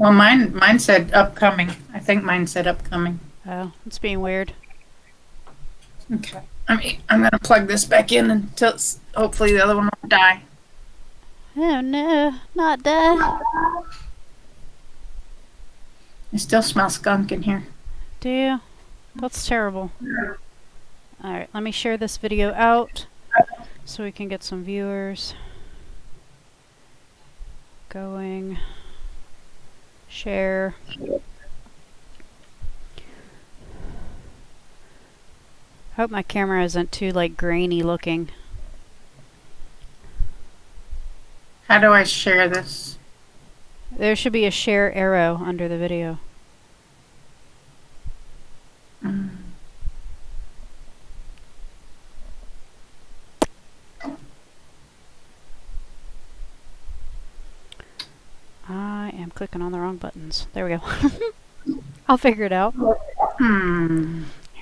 Well, mine said upcoming. I think mine said upcoming. Oh, it's being weird. Okay. I'm gonna plug this back in until hopefully the other one won't die. Oh no, not die. I still smell skunk in here. Do you? That's terrible. Alright, let me share this video out so we can get some viewers. Going. Share. Hope my camera isn't too like grainy looking. How do I share this? There should be a share arrow under the video. I am clicking on the wrong buttons. There we go. I'll figure it out. Well,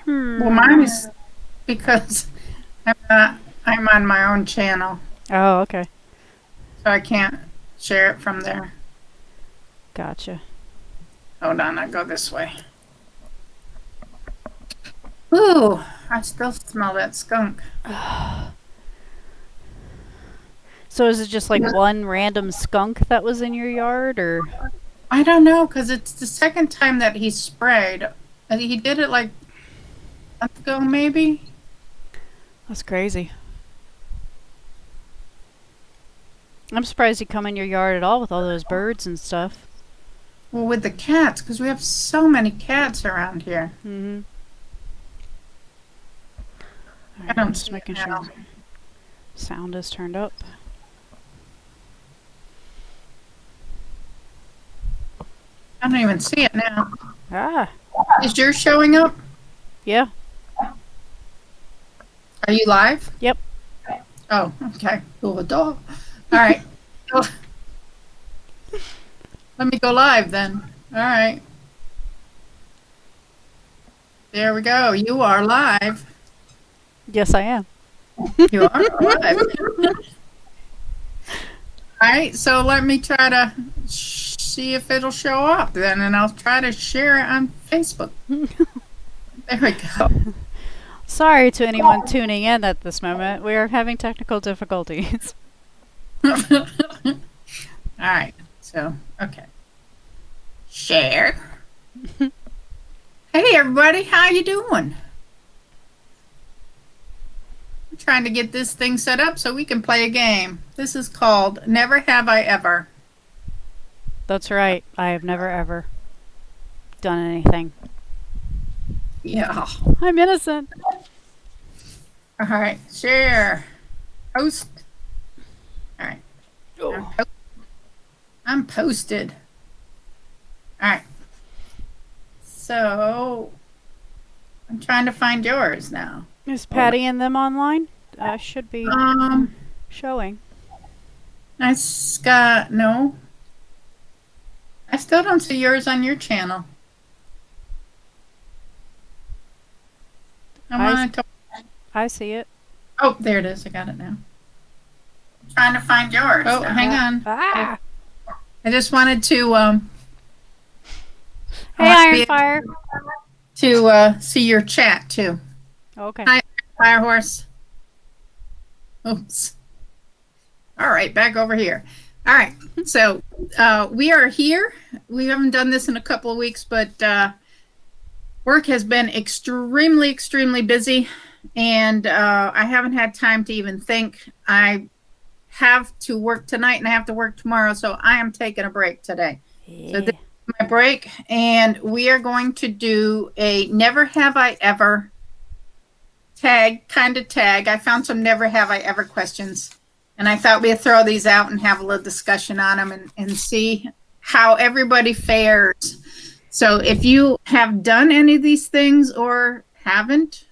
mine is because I'm on my own channel, Oh, okay. so I can't share it from there. Gotcha. Hold on, I'll go this way. Ooh, I still smell that skunk. So is it just like one random skunk that was in your yard, or? I don't know, because it's the second time that he sprayed. He did it like a month ago, maybe. That's crazy. I'm surprised he come in your yard at all with all those birds and stuff. Well, with the cats, because we have so many cats around here. Mm-hmm. I don't Just see making it now. sure sound is turned up. I don't even see it now. Ah, Is yours showing up? yeah. Are you live? Yep. Oh, okay. Cool. All right. So, let me go live then. All right. There we go. You are live. Yes, I am. You are live. All right. So let me try to see if it'll show up then, and I'll try to share it on Facebook. There we go. Sorry to anyone tuning in at this moment. We are having technical difficulties. All right. So, okay. Share. Hey, everybody. How you doing? I'm trying to get this thing set up so we can play a game. This is called Never Have I Ever. That's right. I have never ever done anything. Yeah. I'm innocent. All right. Share. Post. All right. Oh. I'm posted. All right. So, I'm trying to find yours now. Is Patty and them online? Should be showing. No. I still don't see yours on your channel. I see it. Oh, there it is. I got it now. I'm trying to find yours. Oh, hang on. Ah! I just wanted to Hey, Iron Fire. to see your chat too. Okay. Hi, Firehorse. Oops. All right, back over here. All right, so we are here. We haven't done this in a couple of weeks, but work has been extremely, extremely busy, and I haven't had time to even think. I have to work tonight, and I have to work tomorrow, so I am taking a break today. Yeah. So this is my break, and we are going to do a Never Have I Ever tag. I found some Never Have I Ever questions, and I thought we'd throw these out and have a little discussion on them and see how everybody fares. So if you have done any of these things or haven't,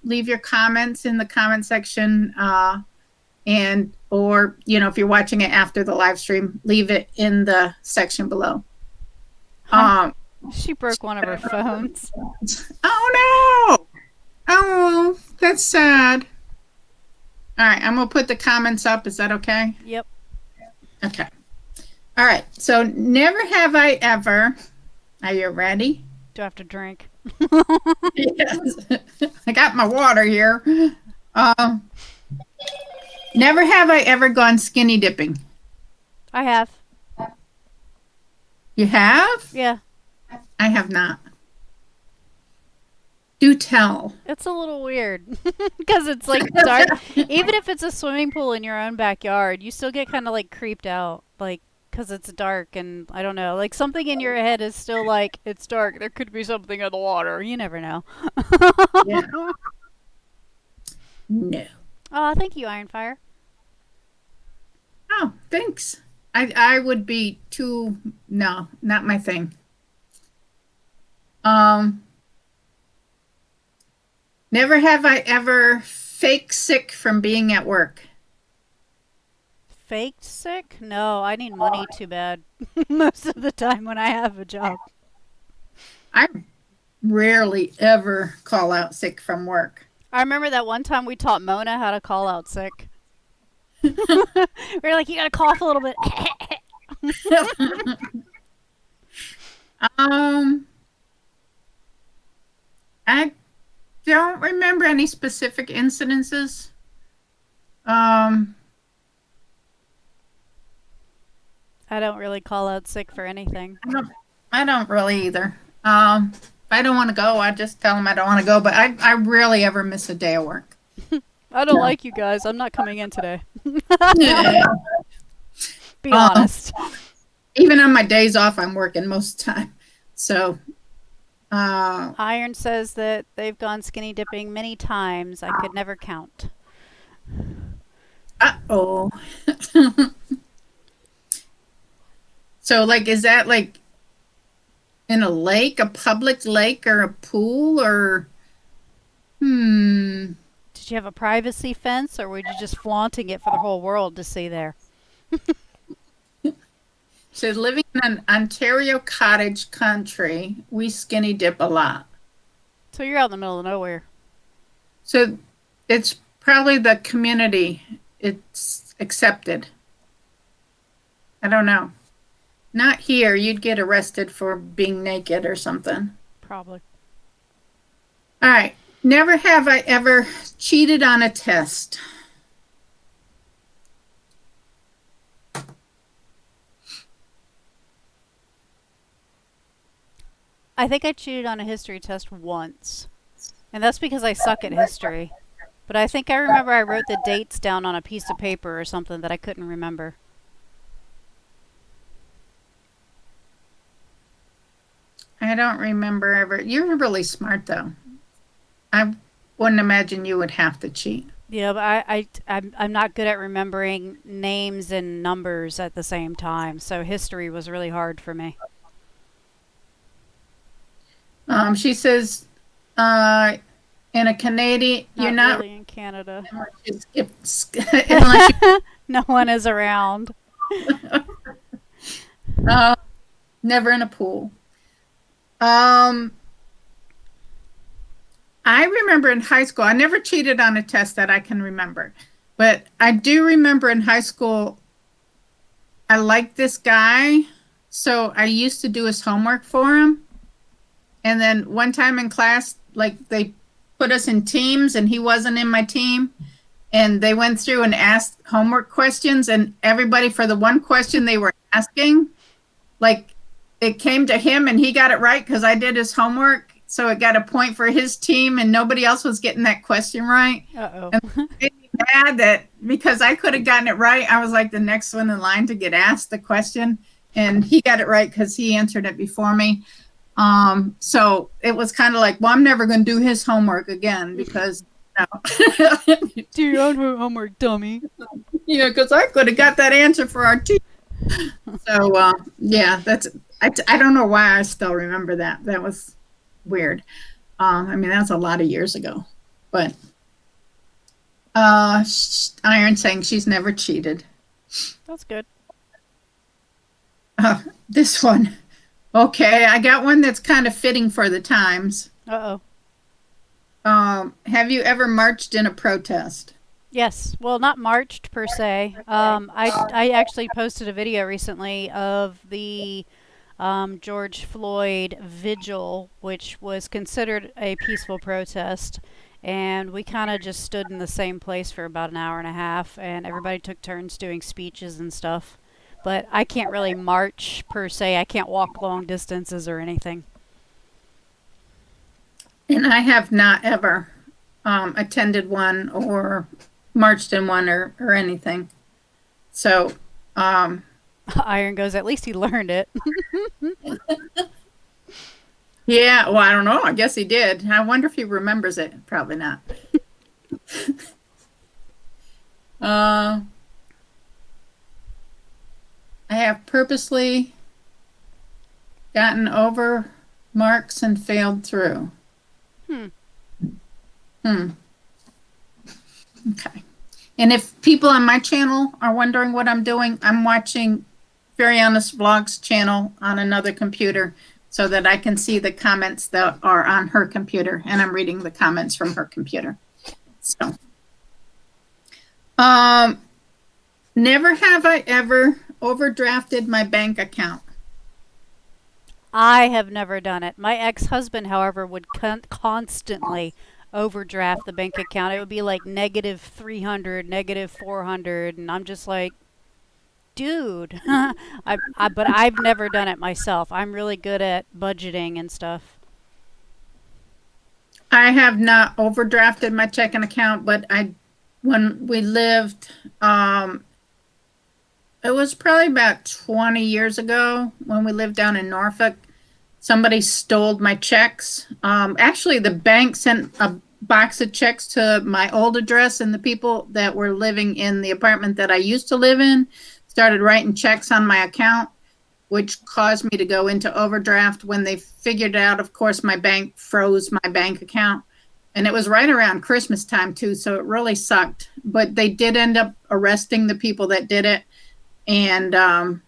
leave your comments in the comment section, and or if you're watching it after the live stream, leave it in the section below. She broke one of her phones. Oh no! Oh, that's sad. All right, I'm gonna put the comments up. Is that okay? Yep. Okay. All right. So never have I ever. Are you ready? Do I have to drink? Yes. I got my water here. Um, never have I ever gone skinny dipping. I have. You have? Yeah. I have not. Do tell. It's a little weird because it's like dark. Even if it's a swimming pool in your own backyard, you still get kind of like creeped out, like because it's dark and I don't know, like something in your head is still like it's dark. There could be something in the water. You never know. Yeah. No. Oh, thank you, Iron Fire. Oh, thanks. I would be too. No, not my thing. Um, never have I ever fake sick from being at work. Faked sick? No, I need money too bad most of the time when I have a job. I rarely ever call out sick from work. I remember that one time we taught Mona how to call out sick. We were like, you gotta cough a little bit. um, I don't remember any specific incidences. Um, I don't really call out sick for anything. I don't really either. If I don't want to go, I just tell them I don't want to go. But I rarely ever miss a day of work. I don't like you guys. I'm not coming in today. Yeah. Be Um, honest. Even on my days off, I'm working most of the time. So, Iron says that they've gone skinny dipping many times. I could never count. uh-oh. So, like, is that like in a lake, a public lake, or a pool, or hmm? Did you have a privacy fence or were you just flaunting it for the whole world to see there? So, living in an Ontario cottage country, we skinny dip a lot. So you're out in the middle of nowhere. So, it's probably the community. It's accepted. I don't know. Not here. You'd get arrested for being naked or something. Probably. All right. Never have I ever cheated on a test. I think I cheated on a history test once. And that's because I suck at history. But I think I remember I wrote the dates down on a piece of paper or something that I couldn't remember. I don't remember ever. You're really smart, though. I wouldn't imagine you would have to cheat. Yeah, but I'm not good at remembering names and numbers at the same time. So history was really hard for me. She says, in a Canadian, you're not really in Canada. unless No one is around. never in a pool. Um, I remember in high school, I never cheated on a test that I can remember, but I do remember in high school, I liked this guy, so I used to do his homework for him. And then one time in class, like they put us in teams and he wasn't in my team. And they went through and asked homework questions, and everybody for the one question they were asking, like it came to him and he got it right because I did his homework. So it got a point for his team and nobody else was getting that question right. Uh-oh. And it made me mad that because I could have gotten it right, I was like the next one in line to get asked the question. And he got it right because he answered it before me. So it was kind of like, well, I'm never going to do his homework again because no. Do your own homework, dummy. Yeah, because I could have got that answer for our team. So yeah, I don't know why I still remember that. That was weird. I mean, that's a lot of years ago. But Iron saying she's never cheated. That's good. This one. Okay, I got one that's kind of fitting for the times. Uh-oh. Have you ever marched in a protest? Yes. Well, not marched per se. I actually posted a video recently of the George Floyd vigil, which was considered a peaceful protest. And we kind of just stood in the same place for about an hour and a half, and everybody took turns doing speeches and stuff. But I can't really march per se. I can't walk long distances or anything. And I have not ever attended one or marched in one or anything. So, um, Iron goes, at least he learned it. yeah, well, I don't know. I guess he did. I wonder if he remembers it. Probably not. Uh, I have purposely gotten over marks and failed through. Hmm. Hmm. Okay. And if people on my channel are wondering what I'm doing, I'm watching Very Honest Vlogs channel on another computer so that I can see the comments that are on her computer, and I'm reading the comments from her computer. So, um, never have I ever overdrafted my bank account. I have never done it. My ex-husband, however, would constantly overdraft the bank account. It would be like negative 300, negative 400, and I'm just like, dude. But I've never done it myself. I'm really good at budgeting and stuff. I have not overdrafted my checking account, but when we lived, it was probably about 20 years ago when we lived down in Norfolk. Somebody stole my checks. Actually, the bank sent a box of checks to my old address, and the people that were living in the apartment that I used to live in started writing checks on my account, which caused me to go into overdraft. When they figured out, of course, my bank froze my bank account. And it was right around Christmas time, too, so it really sucked. But they did end up arresting the people that did it. And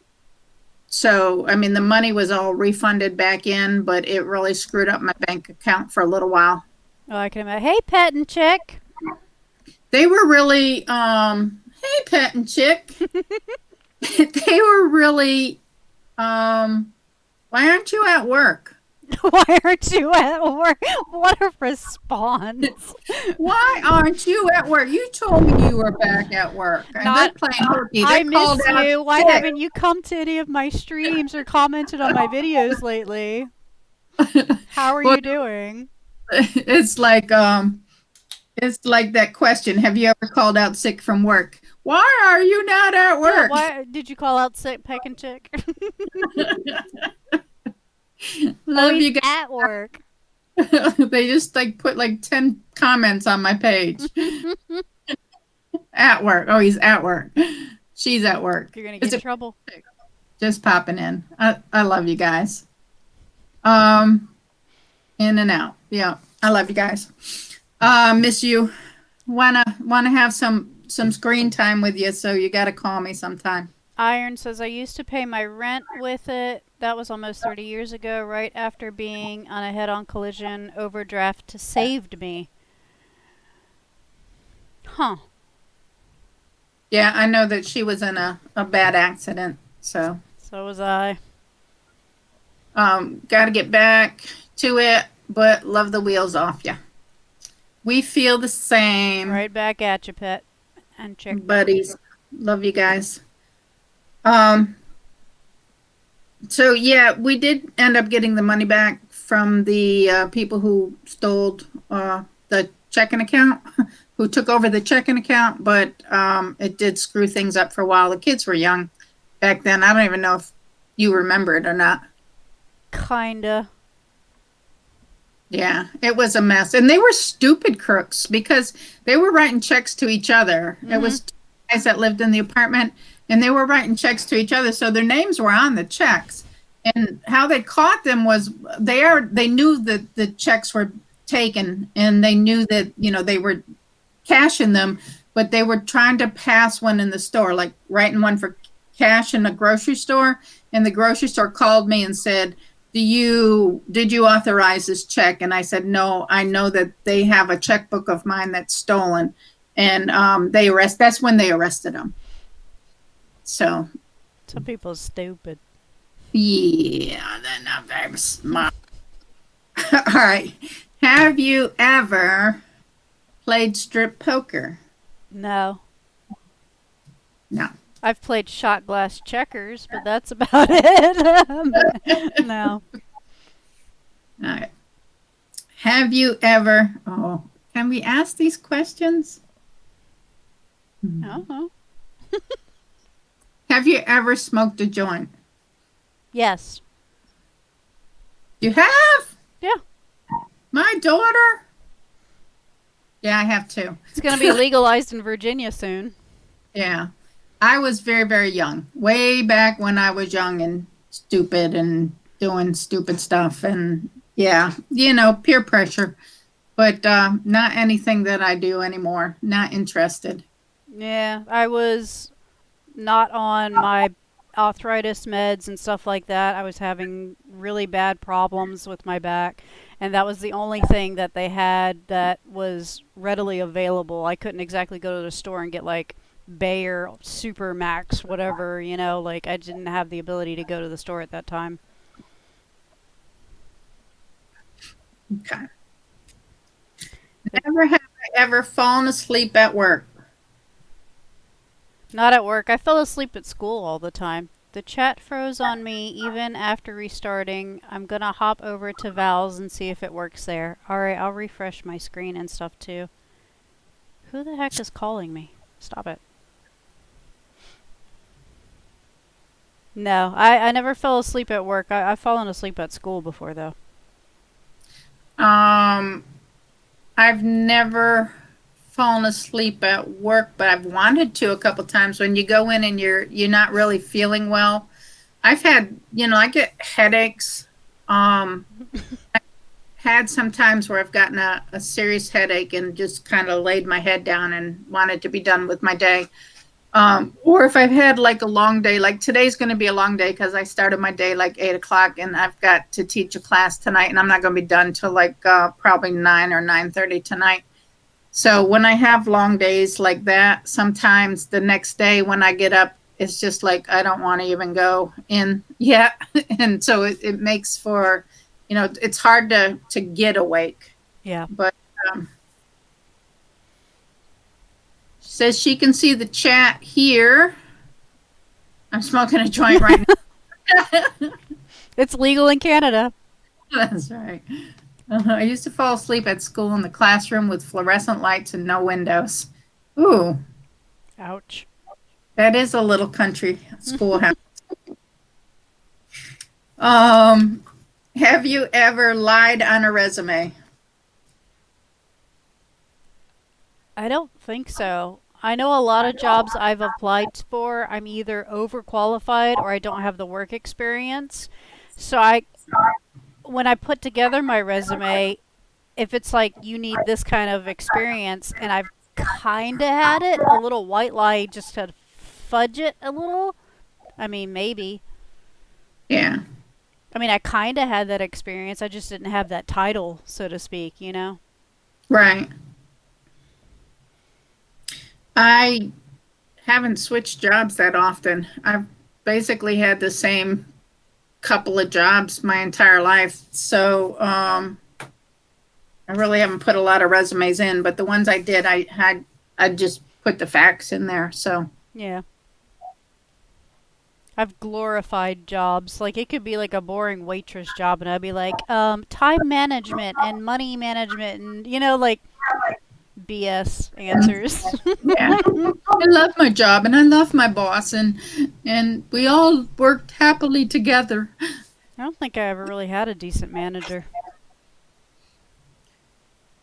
so, I mean, the money was all refunded back in, but it really screwed up my bank account for a little while. Oh, I can imagine. Hey, pet and chick. They were really, hey, pet and chick. They were really, why aren't you at work? Why aren't you at work? What a response. Why aren't you at work? You told me you were back at work. And they're Not, playing hooky. I They called miss out you. Why sick. haven't you come to any of my streams or commented on my videos lately? How are Well, you doing? it's like that question. Have you ever called out sick from work? Why are you not at Yeah, work? why did you call out sick, peck and chick? Oh, Love he's you guys. at work. They just like put like 10 comments on my page. At work. Oh, he's at work. She's at work. You're gonna get in trouble. Just popping in. I love you guys. In and out. Yeah, I love you guys. Miss you. Wanna have some screen time with you, so you gotta call me sometime. Iron says, I used to pay my rent with it. That was almost 30 years ago, right after being on a head-on collision. Overdraft saved me. Huh. Yeah, I know that she was in a bad accident, so So was I. gotta get back to it, but love the wheels off you. We feel the same, Right back at you, pet and chick. buddies. Love you guys. Um, so yeah, we did end up getting the money back from the people who stole the checking account, who took over the checking account, but it did screw things up for a while. The kids were young back then. I don't even know if you remember it or not. Kinda. Yeah, it was a mess. And they were stupid crooks because they were writing checks to each other. It was two guys that lived in the apartment, and they were writing checks to each other. So their names were on the checks. And how they caught them was they knew that the checks were taken, and they knew that, they were cashing them, but they were trying to pass one in the store, like writing one for cash in a grocery store. And the grocery store called me and said, did you authorize this check? And I said, no, I know that they have a checkbook of mine that's stolen. and that's when they arrested him. So Some people are stupid. yeah, they're not very smart. All right. Have you ever played strip poker? No. No. I've played shot glass checkers, but that's about it. But no. All right. Have you ever, oh, can we ask these questions? Uh-huh. Have you ever smoked a joint? Yes. You have? Yeah. My daughter? Yeah, I have too. It's going to be legalized in Virginia soon. Yeah. I was very, very young, way back when I was young and stupid and doing stupid stuff. And yeah, peer pressure, but not anything that I do anymore. Not interested. Yeah, I was not on my arthritis meds and stuff like that. I was having really bad problems with my back, and that was the only thing that they had that was readily available. I couldn't exactly go to the store and get like Bayer Super Max, whatever, like I didn't have the ability to go to the store at that time. Okay. But Never have I ever fallen asleep at work. not at work. I fell asleep at school all the time. The chat froze on me even after restarting. I'm gonna hop over to Val's and see if it works there. Alright, I'll refresh my screen and stuff too. Who the heck is calling me? Stop it. No, I never fell asleep at work. I've fallen asleep at school before though. Um, I've never fallen asleep at work, but I've wanted to a couple times when you go in and you're not really feeling well. I've had, I get headaches. Um, had some times where I've gotten a serious headache and just kind of laid my head down and wanted to be done with my day. Or if I've had like a long day, like today's going to be a long day because I started my day like 8 o'clock and I've got to teach a class tonight and I'm not going to be done till like probably 9 or 9:30 tonight. So when I have long days like that, sometimes the next day when I get up, it's just like I don't want to even go in yet. And so it makes for, it's hard to get awake. Yeah. But she says she can see the chat here. I'm smoking a joint right now. It's legal in Canada. That's right. I used to fall asleep at school in the classroom with fluorescent lights and no windows. Ooh, Ouch. that is a little country schoolhouse. Have you ever lied on a resume? I don't think so. I know a lot of jobs I've applied for, I'm either overqualified or I don't have the work experience. So when I put together my resume, if it's like you need this kind of experience and I've kind of had it, a little white lie just to fudge it a little. I mean, maybe. Yeah, I mean, I kind of had that experience. I just didn't have that title, so to speak. right. I haven't switched jobs that often. I've basically had the same couple of jobs my entire life. So I really haven't put a lot of resumes in, but the ones I did, I just put the facts in there. So Yeah. I've glorified jobs. Like it could be like a boring waitress job and I'd be like, time management and money management and like BS answers. yeah, I love my job and I love my boss and we all worked happily together. I don't think I ever really had a decent manager.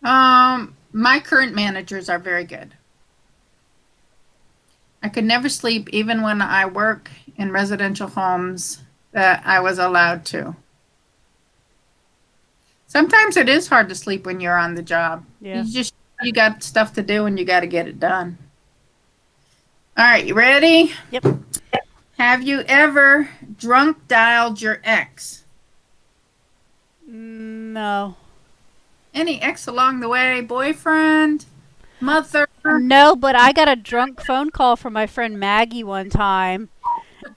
My current managers are very good. I could never sleep even when I work in residential homes that I was allowed to. Sometimes it is hard to sleep when you're on the job. Yeah. You got stuff to do and you got to get it done. All right, you ready? Yep. Have you ever drunk dialed your ex? No. Any ex along the way? Boyfriend? Mother? No, but I got a drunk phone call from my friend Maggie one time,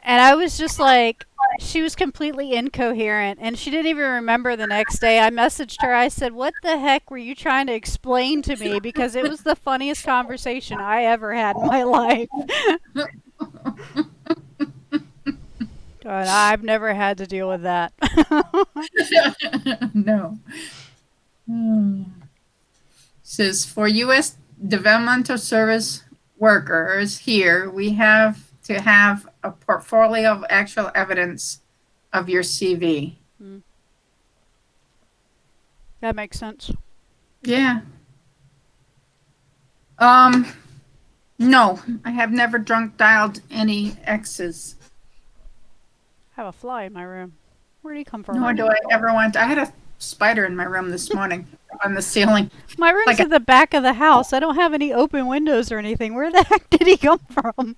and I was just like, she was completely incoherent, and she didn't even remember the next day. I messaged her. I said, "What the heck were you trying to explain to me?" Because it was the funniest conversation I ever had in my life. God, I've never had to deal with that. No. Hmm. Says for U.S. developmental service workers here, we have to have a portfolio of actual evidence of your CV. Mm, that makes sense. Yeah. Um, no, I have never drunk dialed any exes. I have a fly in my room. Where'd he come from? Nor do I ever want. I had a spider in my room this morning on the ceiling. My room's Like, at the back of the house. I don't have any open windows or anything. Where the heck did he come from?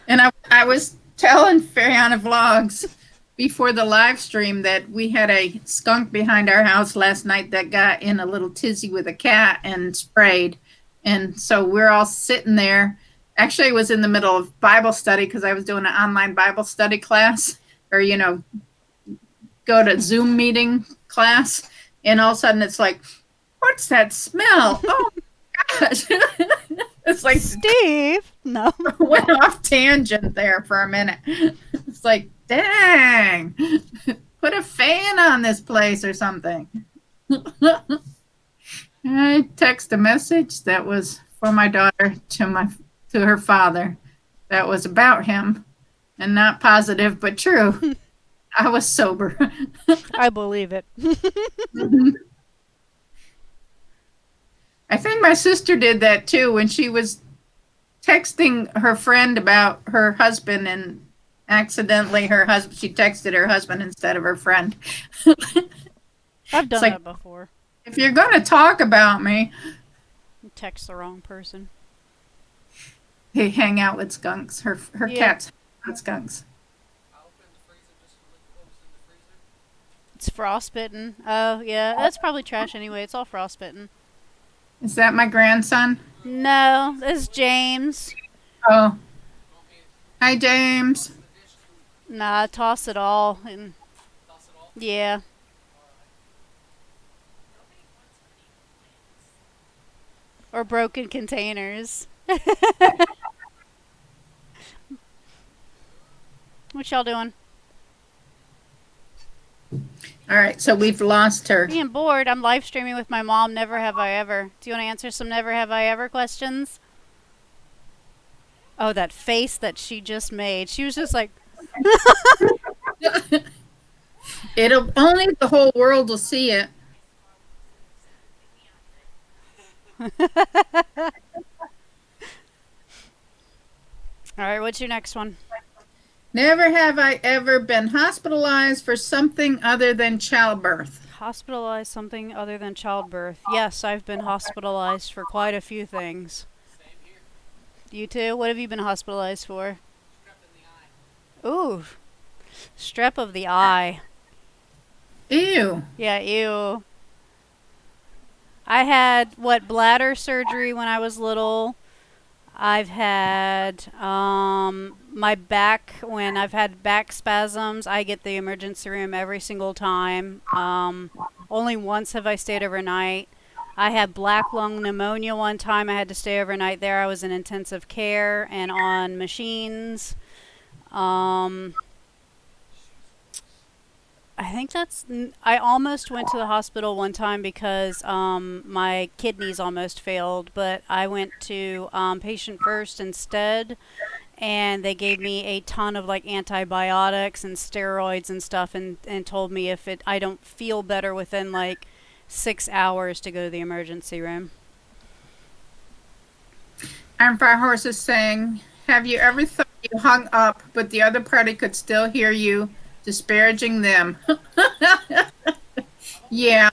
and I was telling Fariana Vlogs before the live stream that we had a skunk behind our house last night that got in a little tizzy with a cat and sprayed. And so we're all sitting there. Actually, it was in the middle of Bible study because I was doing an online Bible study class or, go to Zoom meeting class. And all of a sudden it's like, what's that smell? Oh my gosh. It's like Steve? No. went off tangent there for a minute. It's like, dang, put a fan on this place or something. I text a message that was for my daughter to her father that was about him and not positive but true. I was sober. I believe it. I think my sister did that too when she was texting her friend about her husband and accidentally she texted her husband instead of her friend. I've done It's like, that before. if you're going to talk about me, Text the wrong person. they hang out with skunks. Her Yeah. cats hang out with skunks. It's frostbitten. Oh, yeah. That's probably trash anyway. It's all frostbitten. Is that my grandson? No, this is James. Oh, hi James. Nah, toss it all. And yeah. Or broken containers. What y'all doing? All right, so we've lost her. Being bored. I'm live streaming with my mom. Never have I ever. Do you want to answer some never have I ever questions? Oh, that face that she just made. She was just like, It'll only the whole world will see it. all right, what's your next one? Never have I ever been hospitalized for something other than childbirth. Hospitalized something other than childbirth. Yes, I've been hospitalized for quite a few things. You too? What have you been hospitalized for? Ooh, strep of the eye. Ew. Yeah, ew. I had, bladder surgery when I was little. I've had my back, when I've had back spasms, I get the emergency room every single time. Only once have I stayed overnight. I had black lung pneumonia one time. I had to stay overnight there. I was in intensive care and on machines. I think I almost went to the hospital one time because my kidneys almost failed, but I went to patient first instead, and they gave me a ton of like antibiotics and steroids and stuff, and told me if I don't feel better within like 6 hours to go to the emergency room. Iron Fire Horse is saying, have you ever thought you hung up, but the other party could still hear you disparaging them? Yeah.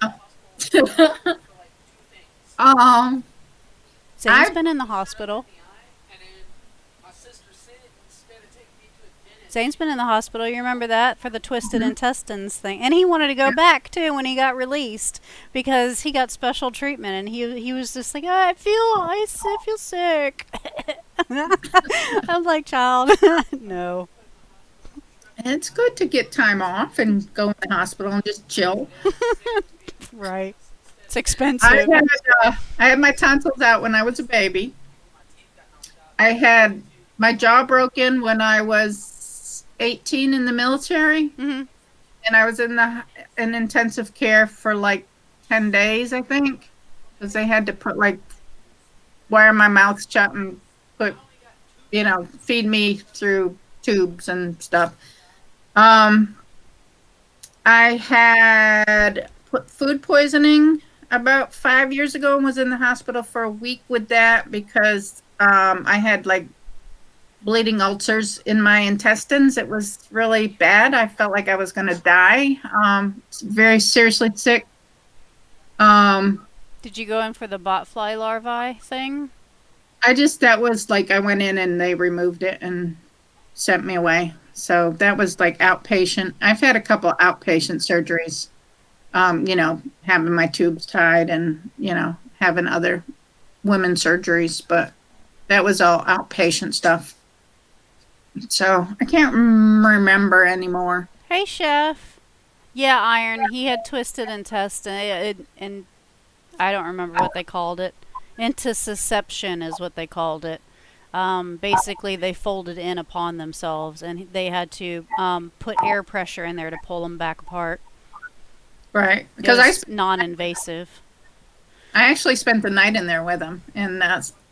um, Zane's I been in the hospital. Zane's been in the hospital. You remember that for the twisted intestines thing, and he wanted to go back too when he got released because he got special treatment, and he was just like, "Oh, I feel sick." I'm like, child, no, It's good to get time off and go in the hospital and just chill. right? It's I expensive. had I had my tonsils out when I was a baby. I had my jaw broken when I was 18 in the military, Hmm. and I was in intensive care for like 10 days, I think, because they had to put like wire my mouth shut and put, feed me through tubes and stuff. Um, I had food poisoning about 5 years ago and was in the hospital for a week with that because I had like bleeding ulcers in my intestines. It was really bad. I felt like I was going to die. Very seriously sick. Um, Did you go in for the botfly larvae thing? that was like, I went in and they removed it and sent me away. So that was like outpatient. I've had a couple outpatient surgeries, having my tubes tied and, having other women surgeries, but that was all outpatient stuff. So I can't remember anymore. Hey, chef. Yeah, iron. He had twisted intestine, and I don't remember what they called it. Intussusception is what they called it. Basically, they folded in upon themselves, and they had to put air pressure in there to pull them back apart. Right. It Because was non-invasive. I actually spent the night in there with him, and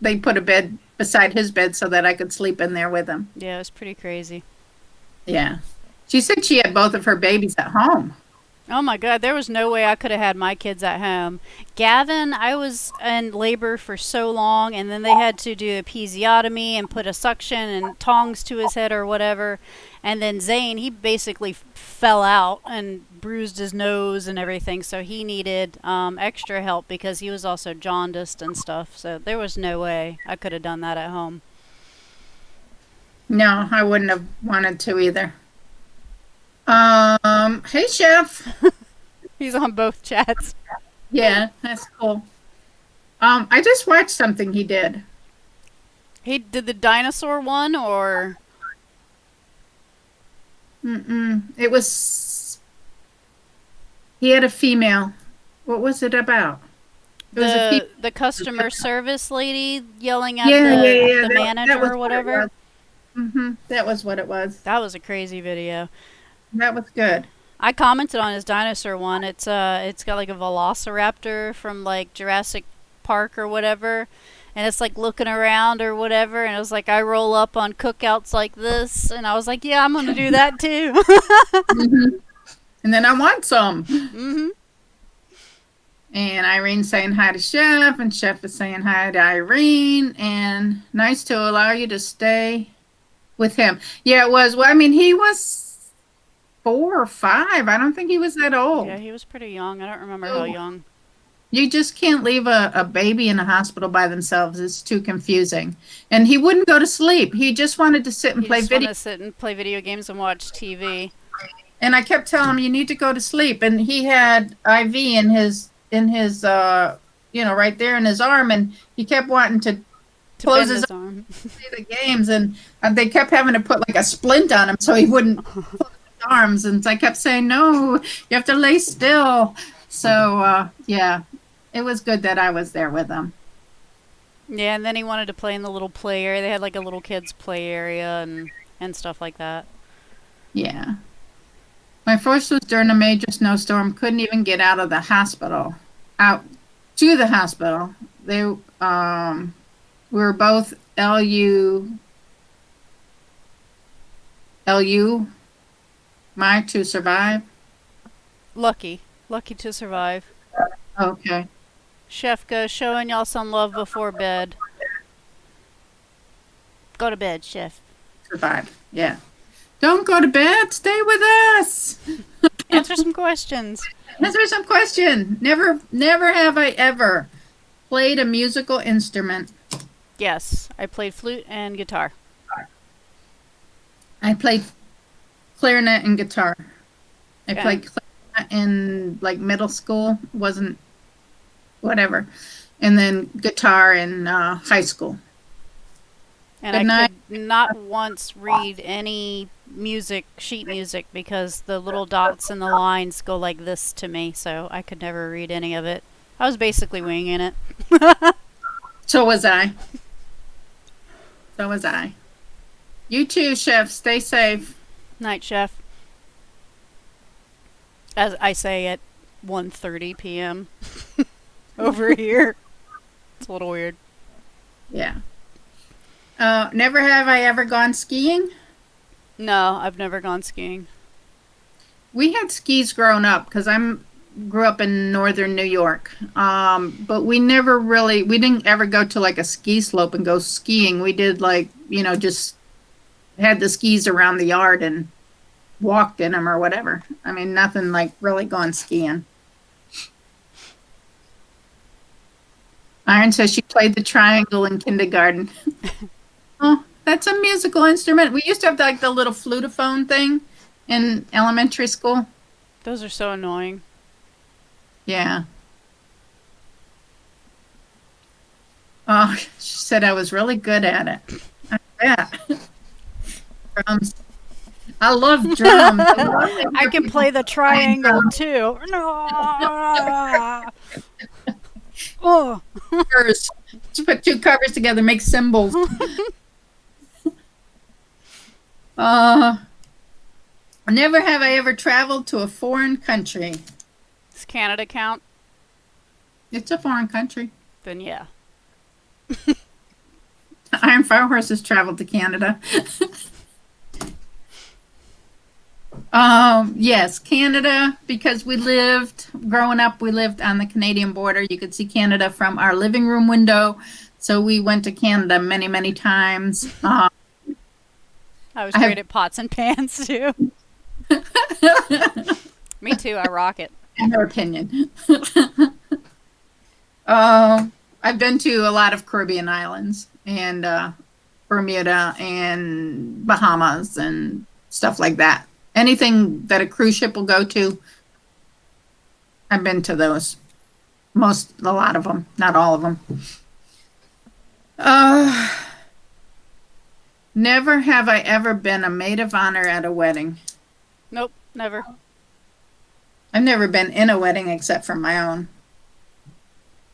they put a bed beside his bed so that I could sleep in there with him. Yeah, it was pretty crazy. Yeah. She said she had both of her babies at home. Oh my God, there was no way I could have had my kids at home. Gavin, I was in labor for so long, and then they had to do a episiotomy and put a suction and tongs to his head or whatever. And then Zane, he basically fell out and bruised his nose and everything, so he needed extra help because he was also jaundiced and stuff. So there was no way I could have done that at home. No, I wouldn't have wanted to either. Hey, chef. He's on both chats. Yeah, that's cool. I just watched something he did. He did the dinosaur one, or It was, he had a female. What was it about? It was a female. the customer service lady yelling at Yeah, yeah, yeah. the manager or whatever. That was what it was. That was a crazy video. That was good. I commented on his dinosaur one. It's got like a velociraptor from like Jurassic Park or whatever, and it's like looking around or whatever, and it was like I roll up on cookouts like this, and I was like, yeah, I'm gonna do that too. hmm And then I want some. Hmm. And Irene saying hi to Chef, and Chef is saying hi to Irene, and nice to allow you to stay with him. Yeah, it was. Well, I mean, he was 4 or 5. I don't think he was that old. Yeah, he was pretty young. I don't remember how Oh. young. You just can't leave a baby in a hospital by themselves. It's too confusing. And he wouldn't go to sleep. He just wanted to sit and He play just want video. to sit and play video games and watch TV. And I kept telling him, you need to go to sleep. And he had IV in his right there in his arm. And he kept wanting to To close bend his his arm. play the games, and they kept having to put like a splint on him so he wouldn't close his arms. And so I kept saying, "No, you have to lay still." So yeah, it was good that I was there with him. Yeah, and then he wanted to play in the little play area. They had like a little kids play area and stuff like that. Yeah, my first was during a major snowstorm. Couldn't even get out of the hospital, out to the hospital. They we were both LU, my to survive. Lucky to survive. Okay, Chef goes showing y'all some love before bed. Go to bed, Chef. survive. Yeah. Don't go to bed. Stay with us. Answer some questions. Answer some question. Never have I ever played a musical instrument. Yes, I played flute and guitar. I played clarinet and guitar. I Okay. played clarinet in like middle school, wasn't whatever, and then guitar in high school. And Good I night. could not once read any music, sheet music, because the little dots and the lines go like this to me, so I could never read any of it. I was basically winging it. So was I. So was I. You too, chef. Stay safe. Night, chef. As I say at 1:30 p.m. over here. It's a little weird. Yeah. Never have I ever gone skiing. No, I've never gone skiing. We had skis growing up because I'm grew up in northern New York. But we didn't ever go to like a ski slope and go skiing. We did like, just had the skis around the yard and walked in them or whatever. I mean, nothing like really gone skiing. Iron says she played the triangle in kindergarten. Oh, that's a musical instrument. We used to have like the little flutophone thing in elementary school. Those are so annoying. Yeah. Oh, she said I was really good at it. Yeah. Drums. I love drums. I love I can play the triangle too. No. Oh. covers. Just put two covers together, make symbols. Uh, Never have I ever traveled to a foreign country. Does Canada count? It's a foreign country. Then yeah. Iron Fire Horse has traveled to Canada. Yes, Canada, because growing up, we lived on the Canadian border. You could see Canada from our living room window. So we went to Canada many, many times. I was I have great at pots and pans too. Me too. I rock it. in her opinion. I've been to a lot of Caribbean islands and Bermuda and Bahamas and stuff like that. Anything that a cruise ship will go to, I've been to those. A lot of them, not all of them. Uh, Never have I ever been a maid of honor at a wedding. Nope, never. I've never been in a wedding except for my own.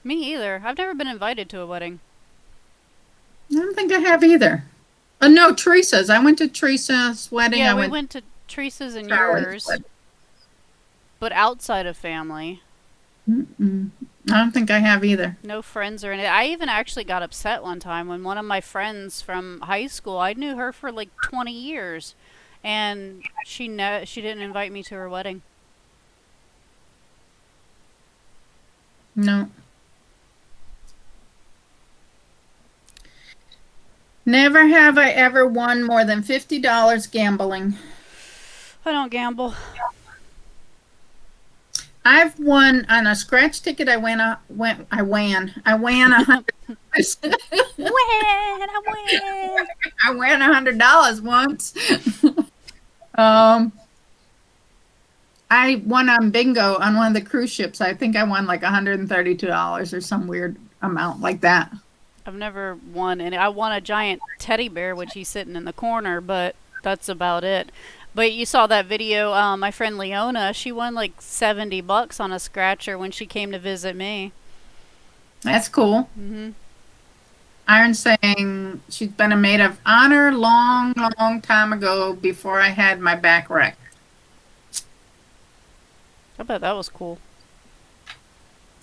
Me either. I've never been invited to a wedding. I don't think I have either. Oh, no, Teresa's. I went to Teresa's wedding. Yeah, I we went went to Teresa's and Charlie's yours, wedding. but outside of family, Mm-mm. I don't think I have either. no friends or anything. I even actually got upset one time when one of my friends from high school, I knew her for like 20 years, and she didn't invite me to her wedding. No. Never have I ever won more than $50 gambling. I don't gamble. I've won on a scratch ticket. I won $100. Win! I win! I won $100 once. um, I won on bingo on one of the cruise ships. I think I won like $132 or some weird amount like that. I've never won, and I won a giant teddy bear, which he's sitting in the corner, but that's about it. But you saw that video, my friend Leona, she won like $70 on a scratcher when she came to visit me. That's cool. Hmm. Iron saying she's been a maid of honor long, long time ago before I had my back wrecked. I bet that was cool.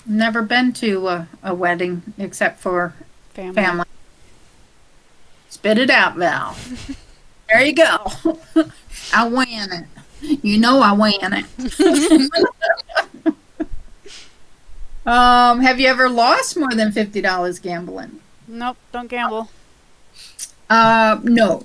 Never been to a wedding except for Family. family. Spit it out, Val. There you go. I win it. You know I win it. Have you ever lost more than $50 gambling? Nope, don't gamble. No.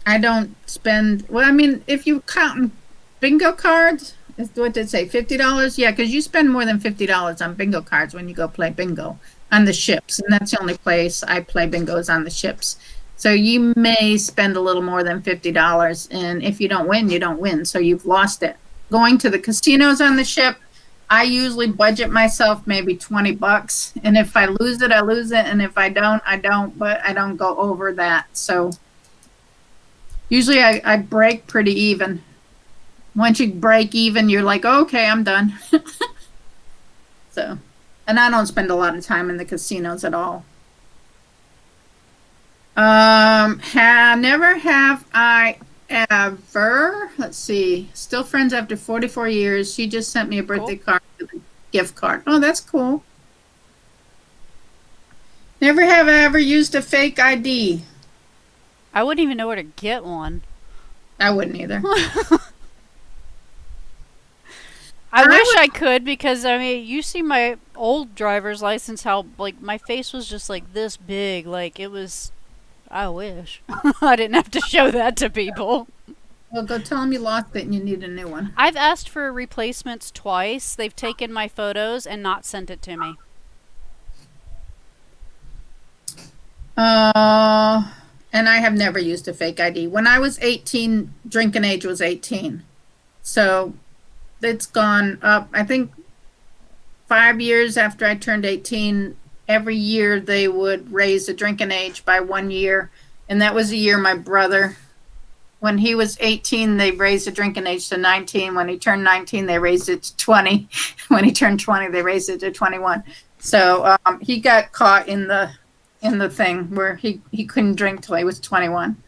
I don't spend. Well, I mean, if you count bingo cards, what did it say? $50? Yeah, because you spend more than $50 on bingo cards when you go play bingo on the ships, and that's the only place I play bingo is on the ships. So you may spend a little more than $50, and if you don't win, you don't win. So you've lost it. Going to the casinos on the ship, I usually budget myself maybe $20, and if I lose it, I lose it, and if I don't, I don't. But I don't go over that. So usually I break pretty even. Once you break even, you're like, okay, I'm done. So, and I don't spend a lot of time in the casinos at all. Never have I ever. Let's see. Still friends after 44 years. She just sent me a birthday card with a gift card. Oh, that's cool. Never have I ever used a fake ID. I wouldn't even know where to get one. I wouldn't either. I wish I could, because I mean, you see my old driver's license, how like my face was just like this big, like it was. I wish I didn't have to show that to people. Well, go tell them you lost it and you need a new one. I've asked for replacements twice. They've taken my photos and not sent it to me. And I have never used a fake ID. When I was 18, drinking age was 18. So it's gone up. I think 5 years after I turned 18, every year they would raise the drinking age by 1 year. And that was the year my brother, when he was 18, they raised the drinking age to 19. When he turned 19, they raised it to 20. When he turned 20, they raised it to 21. So he got caught in the thing where he couldn't drink till he was 21.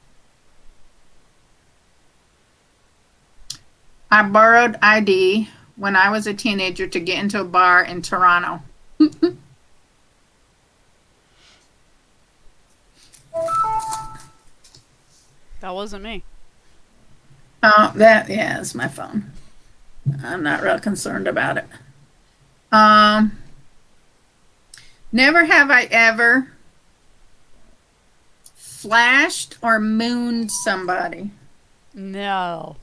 I borrowed ID when I was a teenager to get into a bar in Toronto. That wasn't me. Oh, yeah, it's my phone. I'm not real concerned about it. Never have I ever flashed or mooned somebody. No.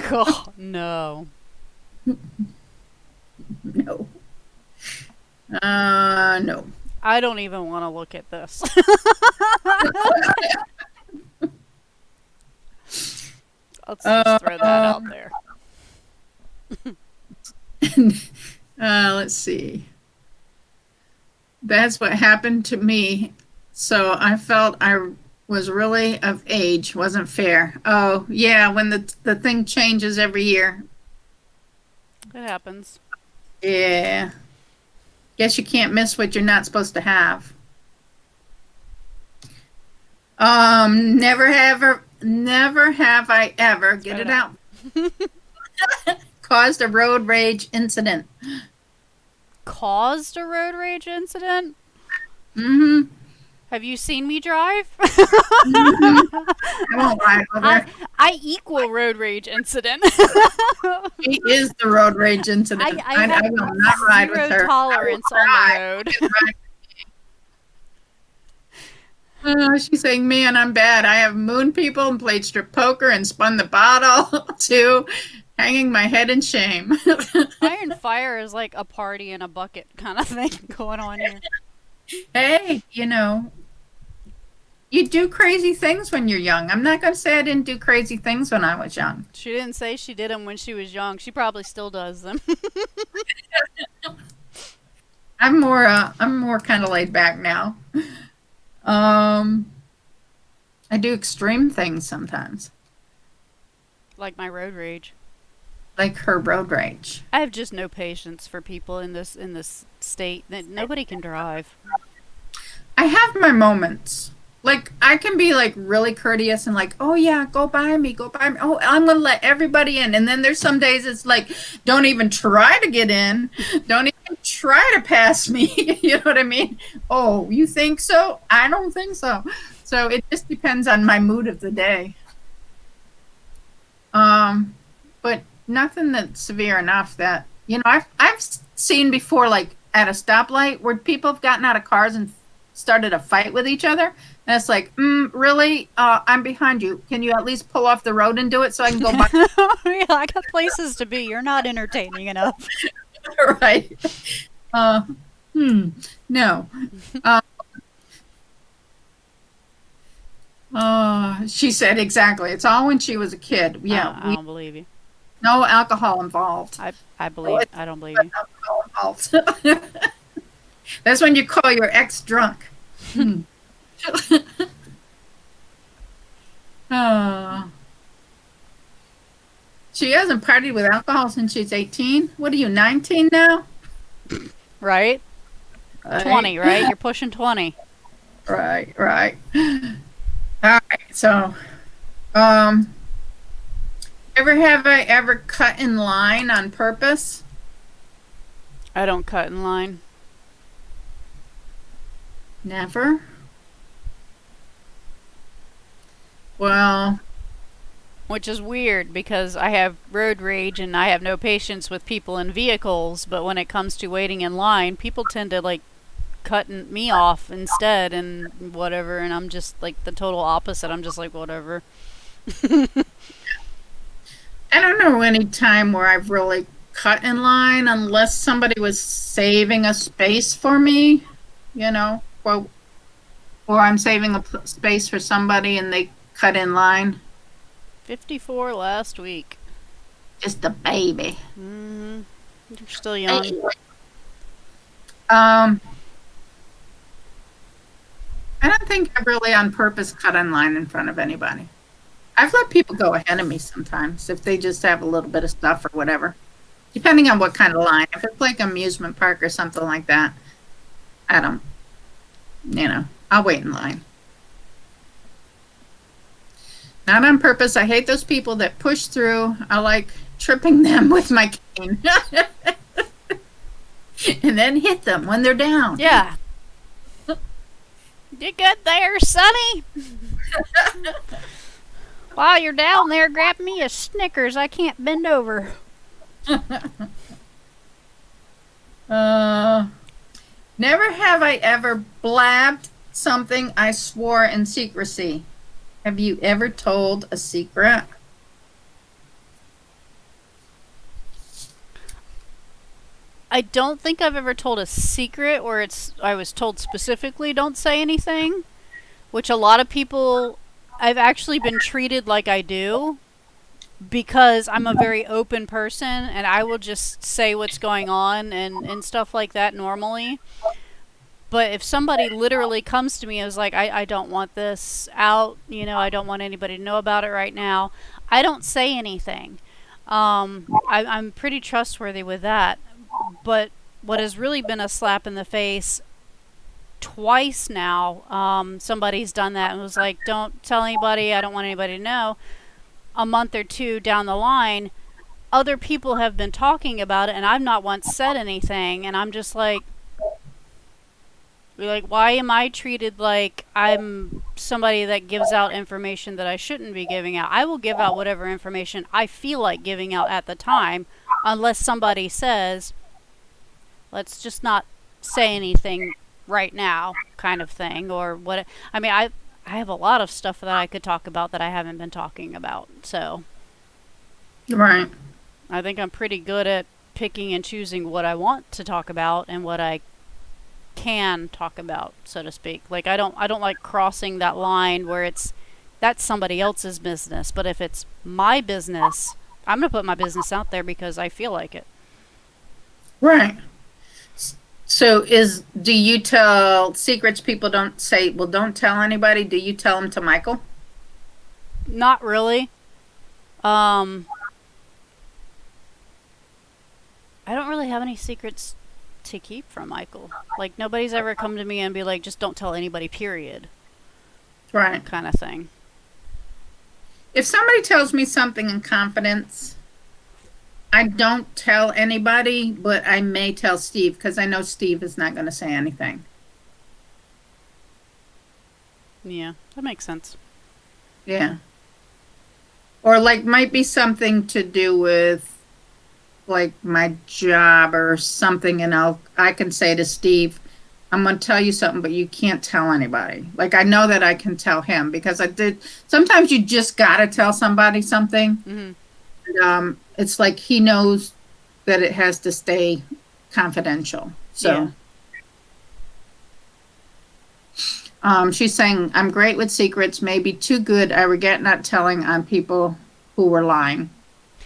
God, no. No. No. I don't even want to look at this. Let's just throw that out there. Let's see. That's what happened to me. So I felt I was really of age. Wasn't fair. Oh, yeah, when the thing changes every year. It happens. Yeah. Guess you can't miss what you're not supposed to have. Never have I ever, get it out, caused a road rage incident. Caused a road rage incident? Mm-hmm. Have you seen me drive? Mm-hmm. I won't lie over. I equal road rage incident. She is the road rage incident. I will not ride with her. Zero tolerance on the road. She's saying, man, I'm bad. I have mooned people and played strip poker and spun the bottle to hanging my head in shame. Iron Fire is like a party in a bucket kind of thing going on here. Hey, you do crazy things when you're young. I'm not going to say I didn't do crazy things when I was young. She didn't say she did them when she was young. She probably still does them. I'm more kind of laid back now. I do extreme things sometimes. Like my road rage. Like her road rage. I have just no patience for people in this state that nobody can drive. I have my moments. Like, I can be like really courteous and like, oh yeah, go by me. Oh, I'm gonna let everybody in. And then there's some days it's like, don't even try to get in. Don't even try to pass me. You know what I mean? Oh, you think so? I don't think so. So it just depends on my mood of the day. But nothing that's severe enough that, I've seen before, like at a stoplight where people have gotten out of cars and started a fight with each other. And it's like, really? I'm behind you. Can you at least pull off the road and do it so I can go by? Yeah, I got places to be. You're not entertaining enough. Right. No. She said exactly. It's all when she was a kid. Yeah, I we don't believe you. no alcohol involved. No, it's I don't believe not you. alcohol involved. That's when you call your ex drunk. Hmm. Oh, she hasn't partied with alcohol since she's 18. What are you, 19 now? Right? Right, 20, right? You're pushing 20. right, right. All right. So, um, ever have I ever cut in line on purpose? I don't cut in line. Never. Well, Which is weird because I have road rage and I have no patience with people in vehicles, but when it comes to waiting in line, people tend to like cutting me off instead and whatever, and I'm just like the total opposite. I'm just like whatever. I don't know any time where I've really cut in line unless somebody was saving a space for me, you know, or I'm saving a space for somebody and they cut in line. 54 last week. Just a baby. Mm-hmm. You're still young. Hey, Um, I don't think I really on purpose cut in line in front of anybody. I've let people go ahead of me sometimes if they just have a little bit of stuff or whatever, depending on what kind of line. If it's like amusement park or something like that, I don't, I'll wait in line. Not on purpose. I hate those people that push through. I like tripping them with my cane and then hit them when they're down. Yeah. You good there, Sonny? While you're down there, grab me a Snickers. I can't bend over. uh, Never have I ever blabbed something I swore in secrecy. Have you ever told a secret? I don't think I've ever told a secret where I was told specifically don't say anything, which a lot of people I've actually been treated like I do because I'm a very open person and I will just say what's going on and stuff like that normally. But if somebody literally comes to me and is like, I don't want this out, I don't want anybody to know about it right now, I don't say anything. I'm pretty trustworthy with that. But what has really been a slap in the face twice now, somebody's done that and was like, don't tell anybody, I don't want anybody to know. A month or two down the line, other people have been talking about it and I've not once said anything. And I'm just like, why am I treated like I'm somebody that gives out information that I shouldn't be giving out? I will give out whatever information I feel like giving out at the time, unless somebody says, let's just not say anything right now, kind of thing. Or what? I mean, I have a lot of stuff that I could talk about that I haven't been talking about. So Right. I think I'm pretty good at picking and choosing what I want to talk about and what I can talk about, so to speak. Like I don't like crossing that line where that's somebody else's business. But if it's my business, I'm gonna put my business out there because I feel like it. Right. So do you tell secrets people don't say, well, don't tell anybody? Do you tell them to Michael? Not really. Um, I don't really have any secrets to keep from Michael. Like nobody's ever come to me and be like, just don't tell anybody, period. Right. Kind of thing. If somebody tells me something in confidence, I don't tell anybody, but I may tell Steve because I know Steve is not going to say anything. Yeah, that makes sense. Yeah. Or like might be something to do with like my job or something, and I can say to Steve, I'm going to tell you something, but you can't tell anybody. Like I know that I can tell him because I did. Sometimes you just got to tell somebody something. Mm-hmm. It's like he knows that it has to stay confidential. So, Yeah. She's saying, I'm great with secrets, maybe too good. I regret not telling on people who were lying.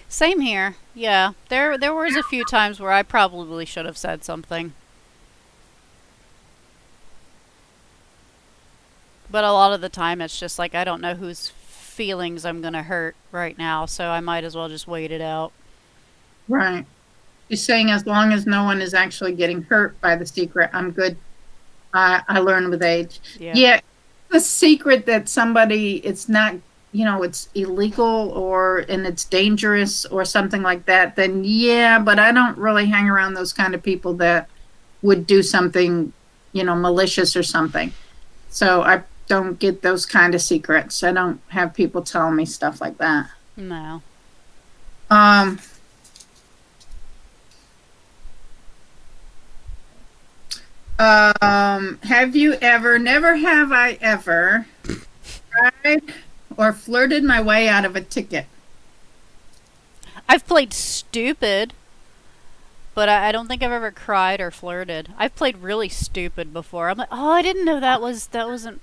Same here. Yeah, there was a few times where I probably should have said something, but a lot of the time it's just like I don't know whose feelings I'm gonna hurt right now, so I might as well just wait it out. Right. She's saying, as long as no one is actually getting hurt by the secret, I'm good. I learn with age. Yeah. Yeah, the secret that somebody, it's not, it's illegal or and it's dangerous or something like that, then yeah, but I don't really hang around those kind of people that would do something, malicious or something. So I don't get those kind of secrets. I don't have people telling me stuff like that. No. Um, have you ever, never have I ever tried or flirted my way out of a ticket? I've played stupid, but I don't think I've ever cried or flirted. I've played really stupid before. I'm like, oh, I didn't know that wasn't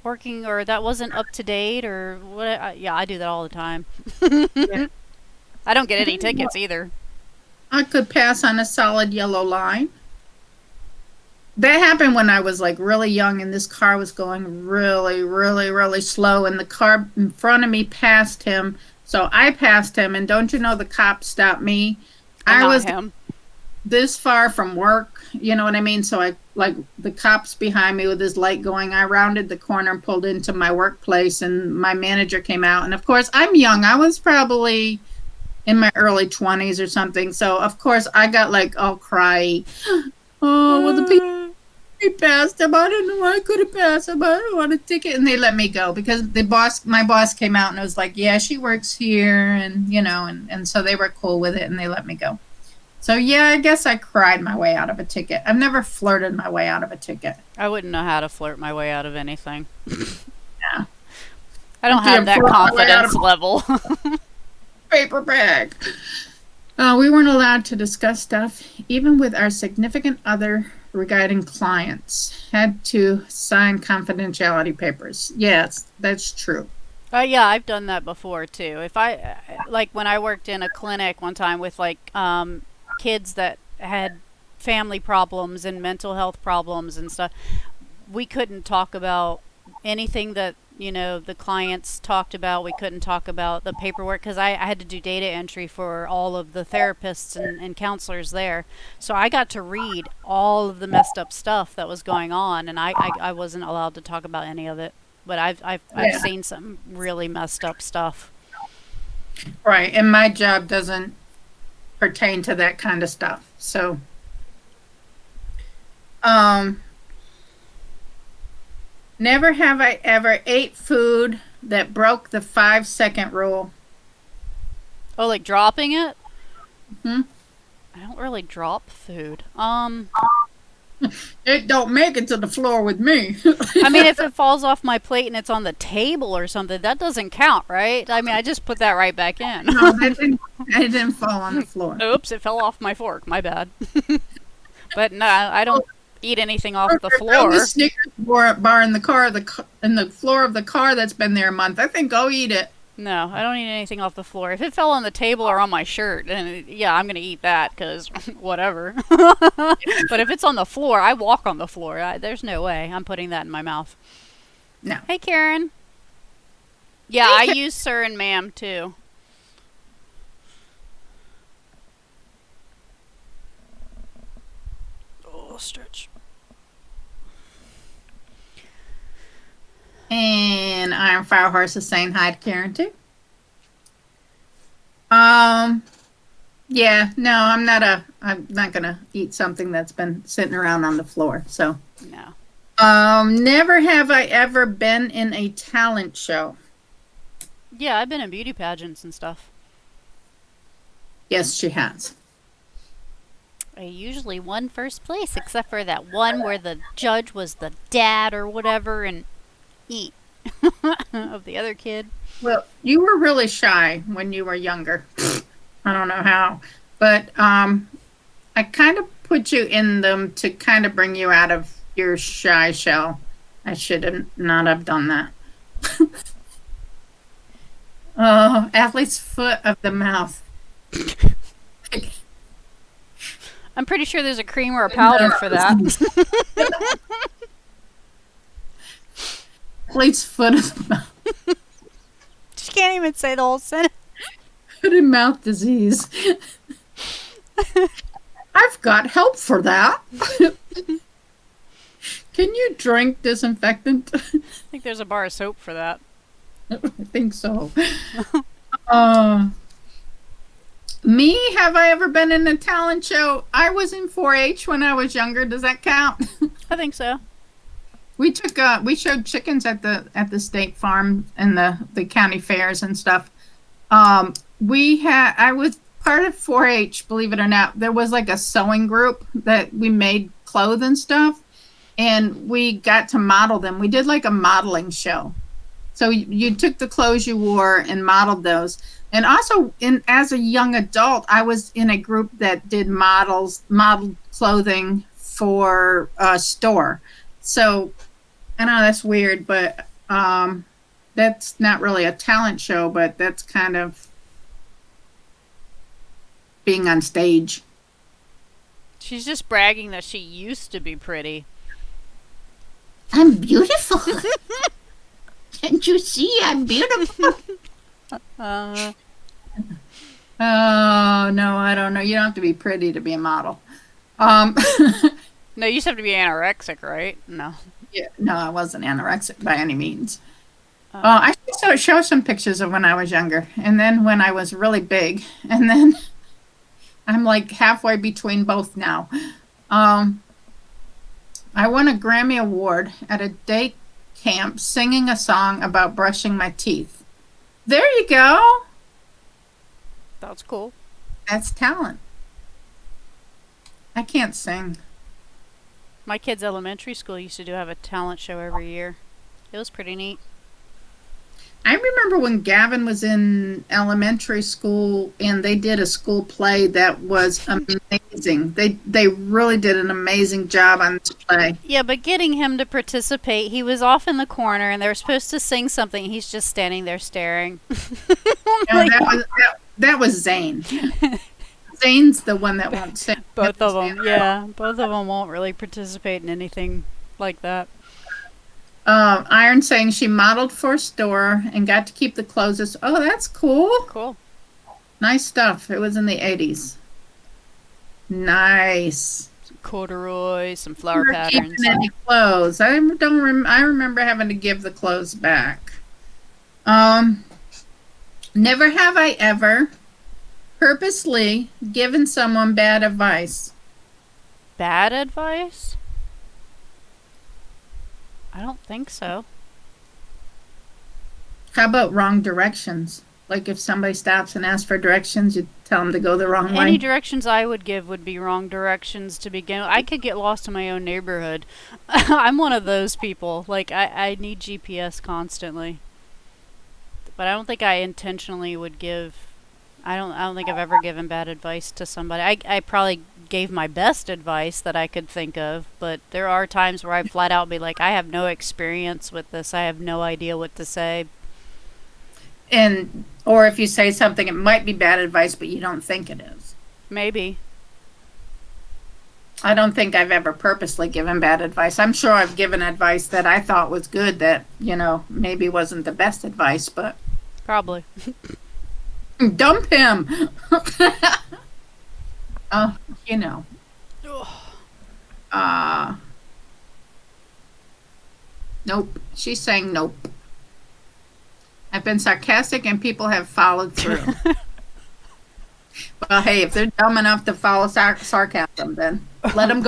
working or that wasn't up to date or what. Yeah, I do that all the time. Yeah. I don't get any tickets either. I could pass on a solid yellow line. That happened when I was like really young and this car was going really, really, really slow and the car in front of me passed him. So I passed him and don't you know the cop stopped me? And I not was him. this far from work, you know what I mean? So I like the cops behind me with his light going. I rounded the corner and pulled into my workplace and my manager came out. And of course, I'm young. I was probably in my early 20s or something. So of course, I got like all cry. Oh, well, the people he passed him. I didn't know I could have passed him. I don't want a ticket. And they let me go because my boss came out and was like, yeah, she works here. And, and so they were cool with it and they let me go. So, yeah, I guess I cried my way out of a ticket. I've never flirted my way out of a ticket. I wouldn't know how to flirt my way out of anything. Yeah. I don't have that confidence level. Paper bag. We weren't allowed to discuss stuff, even with our significant other regarding clients. Had to sign confidentiality papers. Yes, that's true. Yeah, I've done that before too. If I like when I worked in a clinic one time with like kids that had family problems and mental health problems and stuff, we couldn't talk about anything that the clients talked about. We couldn't talk about the paperwork because I had to do data entry for all of the therapists and counselors there. So I got to read all of the messed up stuff that was going on, and I wasn't allowed to talk about any of it. But I've seen some really messed up stuff. Right, and my job doesn't pertain to that kind of stuff. So, never have I ever ate food that broke the 5-second rule. Oh, like dropping it? Hmm? I don't really drop food. It don't make it to the floor with me. I mean, if it falls off my plate and it's on the table or something, that doesn't count, right? I mean, I just put that right back in. No, it didn't fall on the floor. Oops, it fell off my fork. My bad. But no, I don't eat anything off the floor. The Snickers bar in the car, in the floor of the car that's been there a month. I think go eat it. No, I don't eat anything off the floor. If it fell on the table or on my shirt, then yeah, I'm gonna eat that because whatever. But if it's on the floor, I walk on the floor. There's no way I'm putting that in my mouth. No. Hey, Karen. Yeah, I use sir and ma'am too. Oh, stretch. And Iron Fire Horse is saying hi to Karen too. Yeah, no, I'm not gonna eat something that's been sitting around on the floor. So No. Never have I ever been in a talent show. Yeah, I've been in beauty pageants and stuff. Yes, she has. I usually won first place, except for that one where the judge was the dad or whatever and eat of the other kid. Well, you were really shy when you were younger. I don't know how, but I kind of put you in them to kind of bring you out of your shy shell. I should have not have done that. Oh, athlete's foot of the mouth. I'm pretty sure there's a cream or a powder for that. Athlete's foot of the mouth. She can't even say the whole sentence. Foot and mouth disease. I've got help for that. Can you drink disinfectant? I think there's a bar of soap for that. I think so. Uh, Me, have I ever been in a talent show? I was in 4-H when I was younger. Does that count? I think so. We showed chickens at the state farm and the county fairs and stuff. I was part of 4-H, believe it or not. There was like a sewing group that we made clothes and stuff, and we got to model them. We did like a modeling show. So you took the clothes you wore and modeled those. And also, as a young adult, I was in a group that did modeled clothing for a store. So I know that's weird, but that's not really a talent show, but that's kind of being on stage. She's just bragging that she used to be pretty. I'm beautiful. Can't you see I'm beautiful? Uh, Oh, no, I don't know. You don't have to be pretty to be a model. Um, no, you just have to be anorexic, right? No. yeah, no, I wasn't anorexic by any means. Uh, I should show some pictures of when I was younger, and then when I was really big, and then I'm like halfway between both now. Um, I won a Grammy Award at a day camp singing a song about brushing my teeth. There you go. that's cool. That's talent. I can't sing. My kids' elementary school used to have a talent show every year. It was pretty neat. I remember when Gavin was in elementary school and they did a school play that was amazing. They really did an amazing job on this play. Yeah, but getting him to participate, he was off in the corner and they were supposed to sing something. He's just standing there staring. No, that was Zane. Zane's the one that won't sing. Both of them, yeah. Both of them won't really participate in anything like that. Iron saying she modeled for a store and got to keep the clothes. Oh, that's cool. Cool. Nice stuff. It was in the 80s. Nice. Some corduroy, some flower Never patterns. keeping any clothes. I don't. I remember having to give the clothes back. Never have I ever purposely given someone bad advice. Bad advice? I don't think so. How about wrong directions? Like if somebody stops and asks for directions, you tell them to go the wrong Any way. directions I would give would be wrong directions to begin with. I could get lost in my own neighborhood. I'm one of those people. Like, I need GPS constantly. But I don't think I intentionally would give... I don't think I've ever given bad advice to somebody. I probably gave my best advice that I could think of, but there are times where I flat out be like, I have no experience with this. I have no idea what to say. Or if you say something, it might be bad advice, but you don't think it is. Maybe. I don't think I've ever purposely given bad advice. I'm sure I've given advice that I thought was good that, maybe wasn't the best advice, but Probably. dump him. Oh, nope. She's saying nope. I've been sarcastic and people have followed through. Well, hey, if they're dumb enough to follow sarcasm, then let them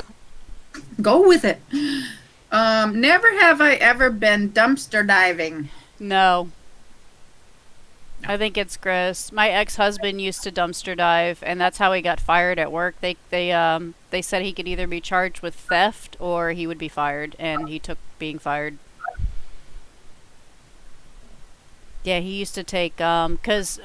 go with it. Never have I ever been dumpster diving. No. I think it's gross. My ex-husband used to dumpster dive, and that's how he got fired at work. They said he could either be charged with theft or he would be fired, and he took being fired. Yeah, he used to take, 'cause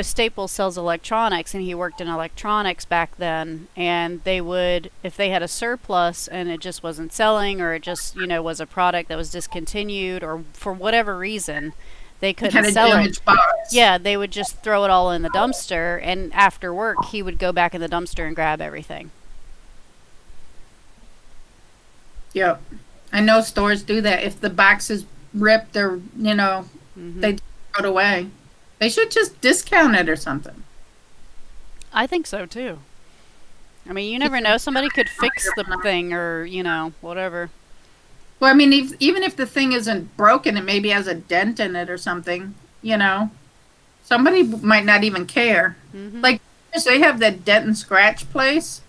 Staples sells electronics, and he worked in electronics back then. And they would, if they had a surplus and it just wasn't selling, or it just, was a product that was discontinued, or for whatever reason, they couldn't Had a sell it. damaged box. Yeah, they would just throw it all in the dumpster, and after work, he would go back in the dumpster and grab everything. Yep. I know stores do that. If the box is ripped or, Hmm. they throw it away. They should just discount it or something. I think so too. I mean, you never know. Somebody could fix the thing, or, whatever. Well, I mean, even if the thing isn't broken, it maybe has a dent in it or something, somebody might not even care. Hmm. Like, they have that dent and scratch place,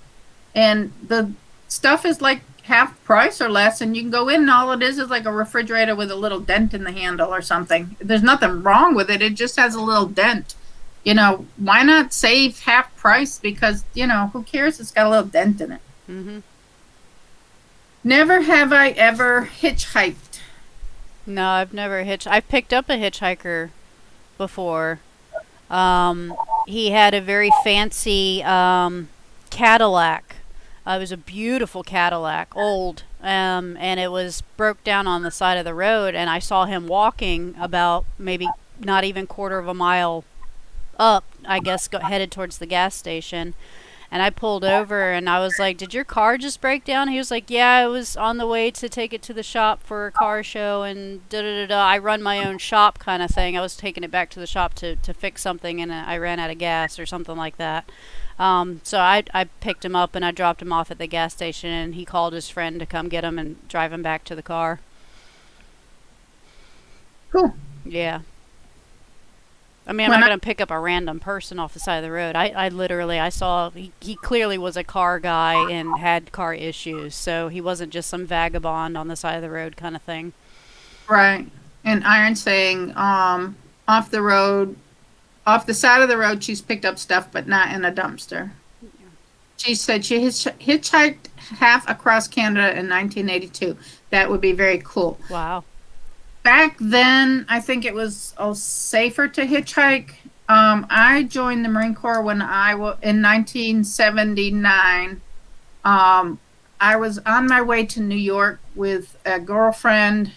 and the stuff is like half price or less, and you can go in, and all it is like a refrigerator with a little dent in the handle or something. There's nothing wrong with it. It just has a little dent. Why not save half price? Because, who cares? It's got a little dent in it. Hmm. Never have I ever hitchhiked. No, I've never I've picked up a hitchhiker before. He had a very fancy Cadillac. It was a beautiful Cadillac, old, and it was broke down on the side of the road. And I saw him walking about maybe not even quarter of a mile up, I guess, headed towards the gas station. And I pulled over and I was like, "Did your car just break down?" He was like, "Yeah, I was on the way to take it to the shop for a car show, and da da da da. I run my own shop, kind of thing. I was taking it back to the shop to fix something, and I ran out of gas or something like that." So I picked him up and I dropped him off at the gas station, and he called his friend to come get him and drive him back to the car. Cool. Yeah. I mean, I'm When not I, going to pick up a random person off the side of the road. I literally, I saw, he clearly was a car guy and had car issues. So he wasn't just some vagabond on the side of the road kind of thing. right. And Iron saying, off the road, off the side of the road, she's picked up stuff, but not in a dumpster. She said she hitchhiked half across Canada in 1982. That would be very cool. Wow. Back then, I think it was safer to hitchhike. I joined the Marine Corps when in 1979. I was on my way to New York with a girlfriend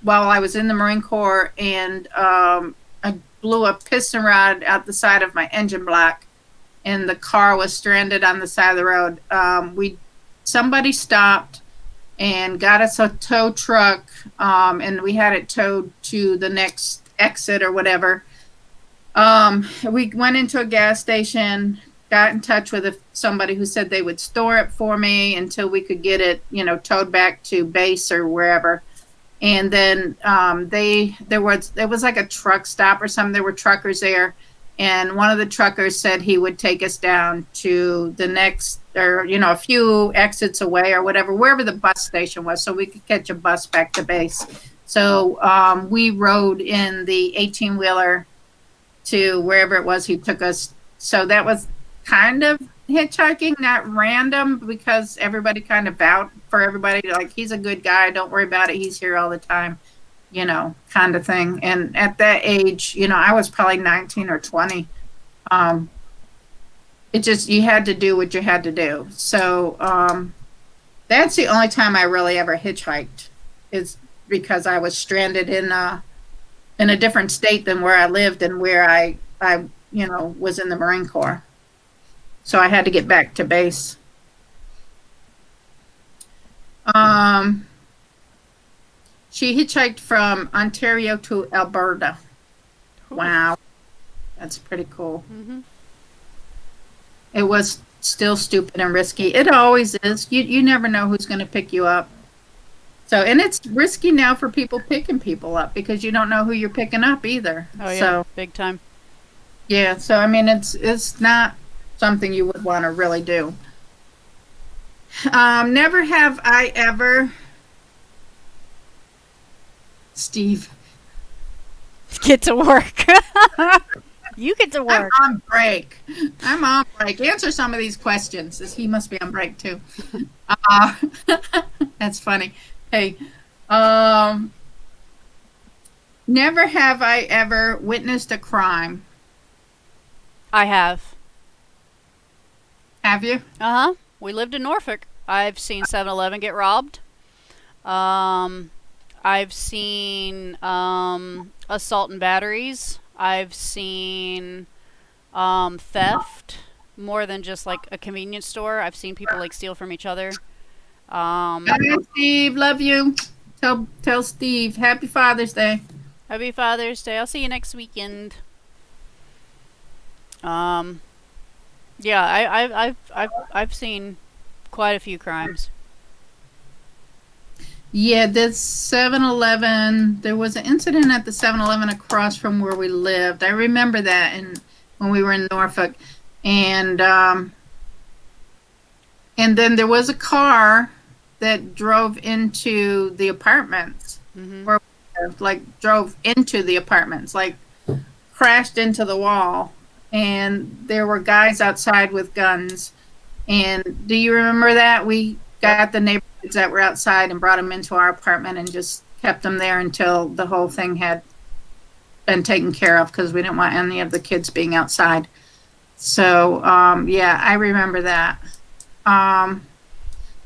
while I was in the Marine Corps, and I blew a piston rod out the side of my engine block, and the car was stranded on the side of the road. Somebody stopped and got us a tow truck, and we had it towed to the next exit or whatever. We went into a gas station, got in touch with somebody who said they would store it for me until we could get it, towed back to base or wherever. And then it was like a truck stop or something. There were truckers there, and one of the truckers said he would take us down to the next, or a few exits away or whatever, wherever the bus station was, so we could catch a bus back to base. So we rode in the 18-wheeler to wherever it was he took us. So that was kind of hitchhiking, not random, because everybody kind of vouched for everybody, like, he's a good guy, don't worry about it, he's here all the time, kind of thing. And at that age, I was probably 19 or 20. It just, you had to do what you had to do. So that's the only time I really ever hitchhiked, is because I was stranded in a different state than where I lived and where I was in the Marine Corps. So I had to get back to base. She hitchhiked from Ontario to Alberta. Wow, that's pretty cool. Hmm. It was still stupid and risky. It always is. You never know who's going to pick you up. So, and it's risky now for people picking people up, because you don't know who you're picking up either. Oh yeah, So, big time. yeah. So I mean, it's not something you would want to really do. Never have I ever, Steve. Get to work. You get to I'm work. on break. I'm on break. Answer some of these questions. He must be on break too. Uh, that's funny. Hey, never have I ever witnessed a crime. I have. Have you? Uh huh. We lived in Norfolk. I've seen 7-Eleven get robbed. Um, I've seen assault and batteries. I've seen theft more than just like a convenience store. I've seen people like steal from each other. Um, Hi, Steve. Love you. Tell Steve Happy Father's Day. Happy Father's Day. I'll see you next weekend. Um, yeah, I've seen quite a few crimes. Yeah, this 7-Eleven. There was an incident at the 7-Eleven across from where we lived. I remember that, and when we were in Norfolk, and and then there was a car that drove into the apartments, Hmm. or like drove into the apartments, like crashed into the wall, and there were guys outside with guns. And do you remember that? We Yep. got the neighborhoods that were outside and brought them into our apartment and just kept them there until the whole thing had been taken care of because we didn't want any of the kids being outside. So, yeah, I remember that. Um,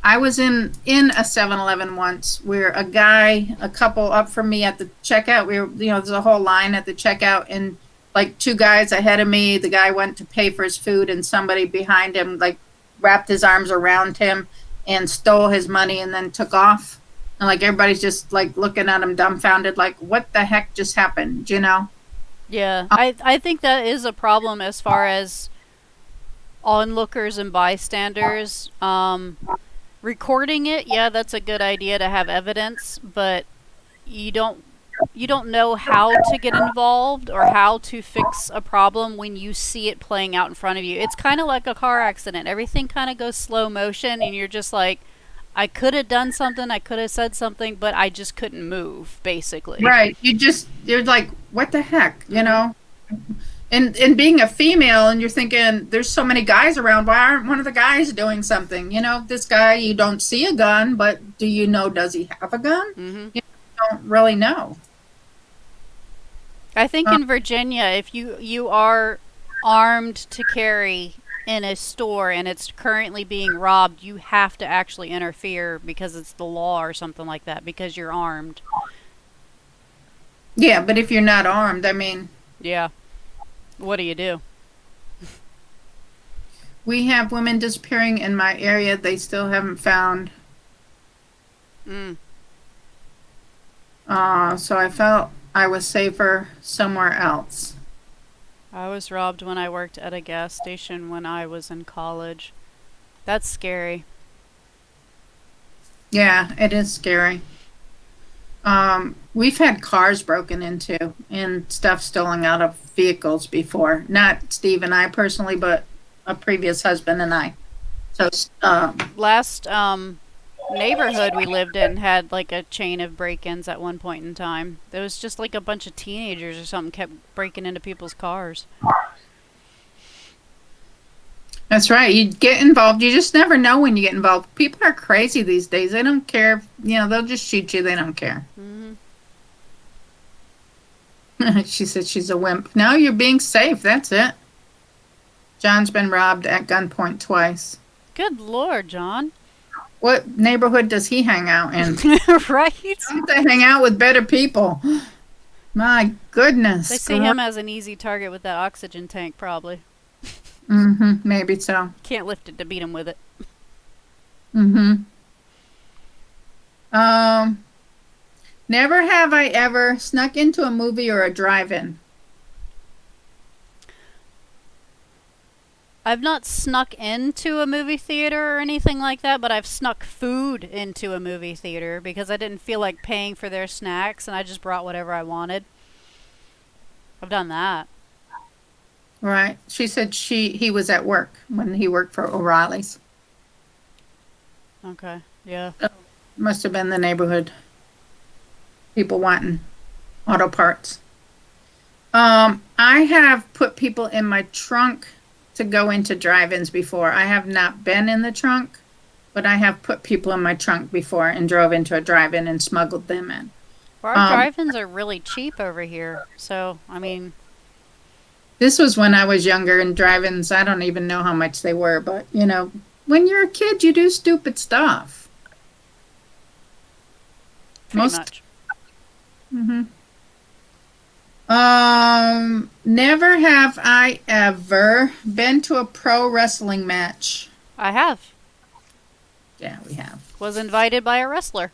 I was in a 7-Eleven once where a couple up from me at the checkout, there's a whole line at the checkout, and like two guys ahead of me, the guy went to pay for his food and somebody behind him like wrapped his arms around him and stole his money and then took off. And like everybody's just like looking at him dumbfounded, like what the heck just happened, you know? Yeah, I think that is a problem as far as onlookers and bystanders. Recording it, yeah, that's a good idea to have evidence, but you don't you don't know how to get involved or how to fix a problem when you see it playing out in front of you. It's kind of like a car accident. Everything kind of goes slow motion and you're just like I could have done something, I could have said something, but I just couldn't move, basically. Right. You're like, what the heck, you Mhm. know? And being a female and you're thinking there's so many guys around, why aren't one of the guys doing something? You know, this guy, you don't see a gun, but do you know, does he have a gun? Mhm. You don't really know. I think Uh, in Virginia, if you are armed to carry in a store and it's currently being robbed, you have to actually interfere because it's the law or something like that because you're armed. yeah, but if you're not armed, I mean, Yeah. What do you do? we have women disappearing in my area they still haven't found. Mm. So I felt I was safer somewhere else. I was robbed when I worked at a gas station when I was in college. That's scary. Yeah, it is scary. We've had cars broken into and stuff stolen out of vehicles before. Not Steve and I personally, but a previous husband and I. So, Last neighborhood we lived in had like a chain of break-ins at one point in time. There was just like a bunch of teenagers or something kept breaking into people's cars. that's right. You get involved. You just never know when you get involved. People are crazy these days. They don't care. They'll just shoot you. They don't care. Hmm. She said she's a wimp. No, you're being safe. That's it. John's been robbed at gunpoint twice. Good Lord, John. What neighborhood does he hang out in? Right? They hang out with better people. My They goodness. see him as an easy target with that oxygen tank, probably. Maybe so. Can't lift it to beat him with it. Mm-hmm. Um, Never have I ever snuck into a movie or a drive-in. I've not snuck into a movie theater or anything like that, but I've snuck food into a movie theater because I didn't feel like paying for their snacks and I just brought whatever I wanted. I've done that. Right. She said he was at work when he worked for O'Reilly's. Okay. Yeah. Must have been the neighborhood people wanting auto parts. I have put people in my trunk to go into drive-ins before. I have not been in the trunk, but I have put people in my trunk before and drove into a drive-in and smuggled them in. Well, our Um, drive-ins are really cheap over here. So, I mean, This was when I was younger and drive-ins, I don't even know how much they were, but when you're a kid, you do stupid stuff. Pretty Most. much. hmm Never have I ever been to a pro wrestling match. I have. Yeah, we have. Was invited by a wrestler.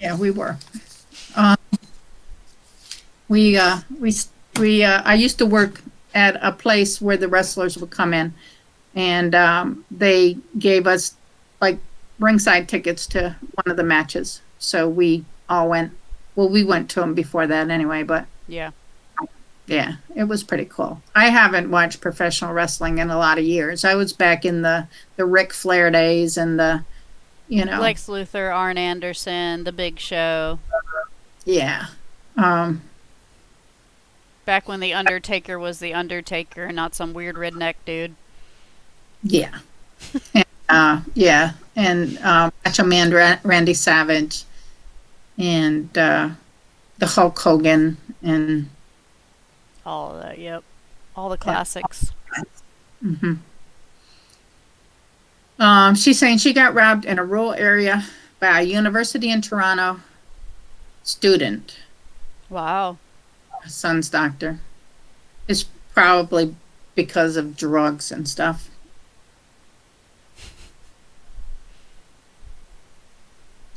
Yeah, we were. Um, I used to work at a place where the wrestlers would come in, and they gave us like ringside tickets to one of the matches. So we all went. Well, we went to them before that anyway, but Yeah. yeah, it was pretty cool. I haven't watched professional wrestling in a lot of years. I was back in the Ric Flair days and the, you know, Lex Luthor, Arn Anderson, The Big Show. yeah, um, Back when The Undertaker was The Undertaker and not some weird redneck dude. yeah, yeah, and Macho Man Randy Savage and the Hulk Hogan and All of that, yep. All the yeah. classics. hmm She's saying she got robbed in a rural area by a university in Toronto student, Wow. son's doctor. It's probably because of drugs and stuff.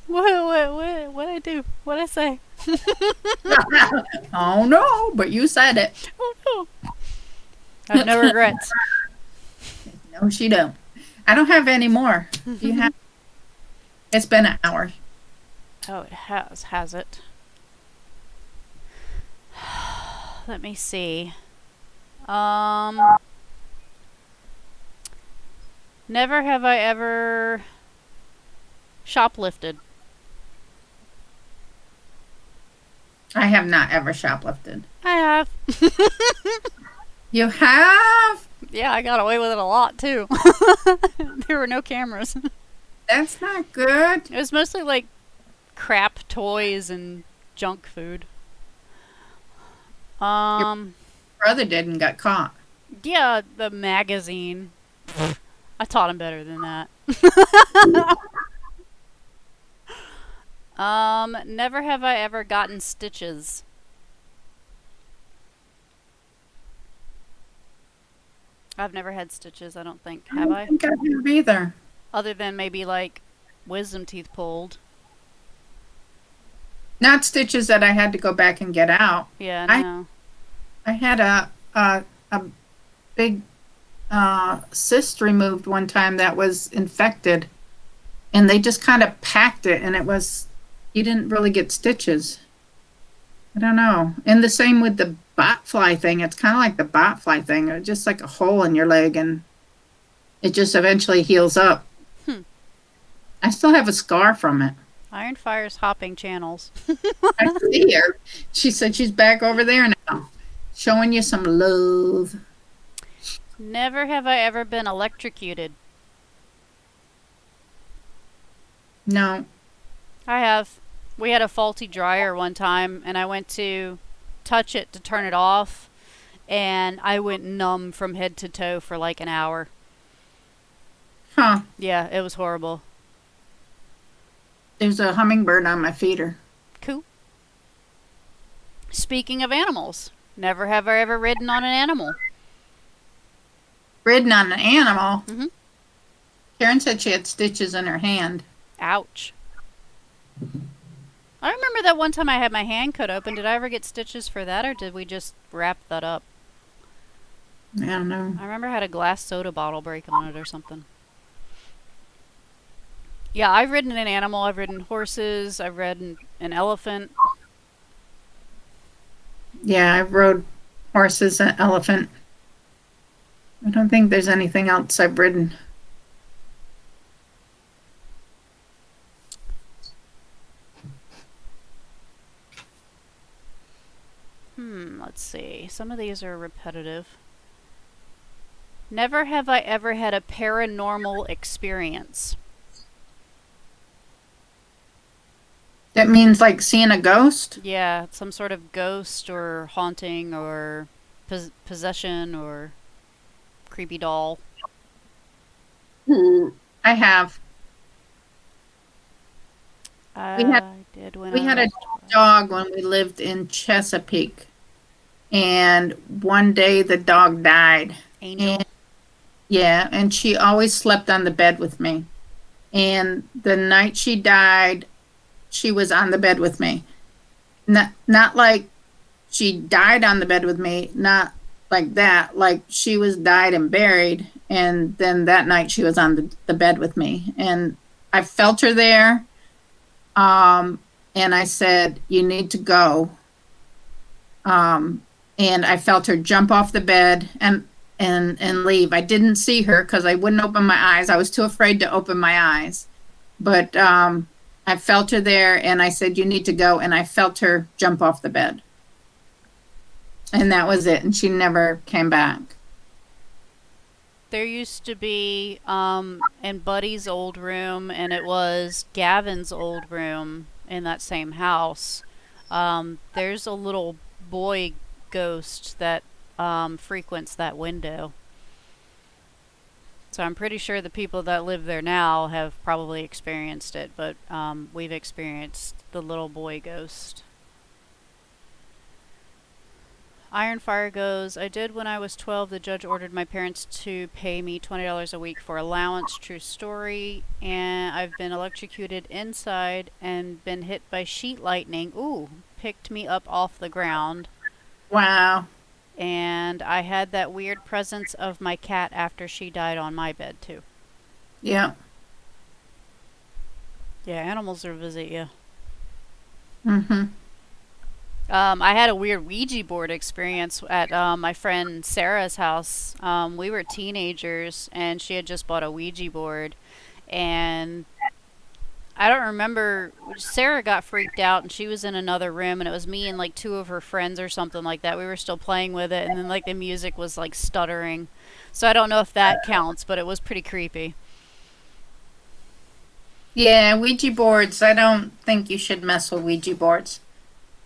What I do? What I say? Oh no, but you said it. Oh no. I have no regrets. No, she don't. I don't have any more. Do you have? It's been an hour. Oh, it has it? Let me see. Never have I ever shoplifted. I have not ever shoplifted. I have. You have? Yeah, I got away with it a lot too. There were no cameras. That's not good. It was mostly like crap toys and junk food. Brother did and got caught. Yeah, the magazine. I taught him better than that. Never have I ever gotten stitches. I've never had stitches, I don't think. I Have don't I? think I have either. Other than maybe like wisdom teeth pulled. Not stitches that I had to go back and get out. Yeah, I no. I had a big cyst removed one time that was infected, and they just kind of packed it, and you didn't really get stitches. I don't know. And the same with the botfly thing. It's kind of like the botfly thing. It's just like a hole in your leg, and it just eventually heals up. Hmm. I still have a scar from it. Iron Fire's hopping channels. I see her. She said she's back over there now, showing you some love. Never have I ever been electrocuted. No. I have. We had a faulty dryer one time, and I went to touch it to turn it off, and I went numb from head to toe for like an hour. Huh. Yeah, it was horrible. There's a hummingbird on my feeder. Cool. Speaking of animals, never have I ever ridden on an animal. Ridden on an animal. Mhm. Karen said she had stitches in her hand. Ouch. I remember that one time I had my hand cut open. Did I ever get stitches for that, or did we just wrap that up? I don't know. I remember I had a glass soda bottle break on it or something. Yeah, I've ridden an animal. I've ridden horses. I've ridden an elephant. Yeah, I rode horses and elephant. I don't think there's anything else I've ridden. Let's see. Some of these are repetitive. Never have I ever had a paranormal experience. That means like seeing a ghost? Yeah, some sort of ghost or haunting or possession or creepy doll? I have. We had I did when we I had a was 12. dog when we lived in Chesapeake, and one day the dog died. And Angel. yeah, and she always slept on the bed with me. And the night she died, she was on the bed with me. Not like she died on the bed with me, not like that. Like she was died and buried, and then that night she was on the bed with me, and I felt her there. Um, and I said, "You need to go." Um, and I felt her jump off the bed and leave. I didn't see her because I wouldn't open my eyes. I was too afraid to open my eyes. But I felt her there, and I said, "You need to go." And I felt her jump off the bed, and that was it. And she never came back. There used to be in Buddy's old room, and it was Gavin's old room in that same house. There's a little boy ghost that frequents that window. So I'm pretty sure the people that live there now have probably experienced it, but we've experienced the little boy ghost. Iron Fire goes, I did when I was 12. The judge ordered my parents to pay me $20 a week for allowance. True story. And I've been electrocuted inside and been hit by sheet lightning. Ooh, picked me up off the ground. Wow. And I had that weird presence of my cat after she died on my bed, too. Yeah. Yeah, animals will visit you. Mm-hmm. I had a weird Ouija board experience at my friend Sarah's house. We were teenagers, and she had just bought a Ouija board. And I don't remember. Sarah got freaked out, and she was in another room, and it was me and like two of her friends or something like that. We were still playing with it, and then like the music was like stuttering. So I don't know if that counts, but it was pretty creepy. Yeah, Ouija boards. I don't think you should mess with Ouija boards.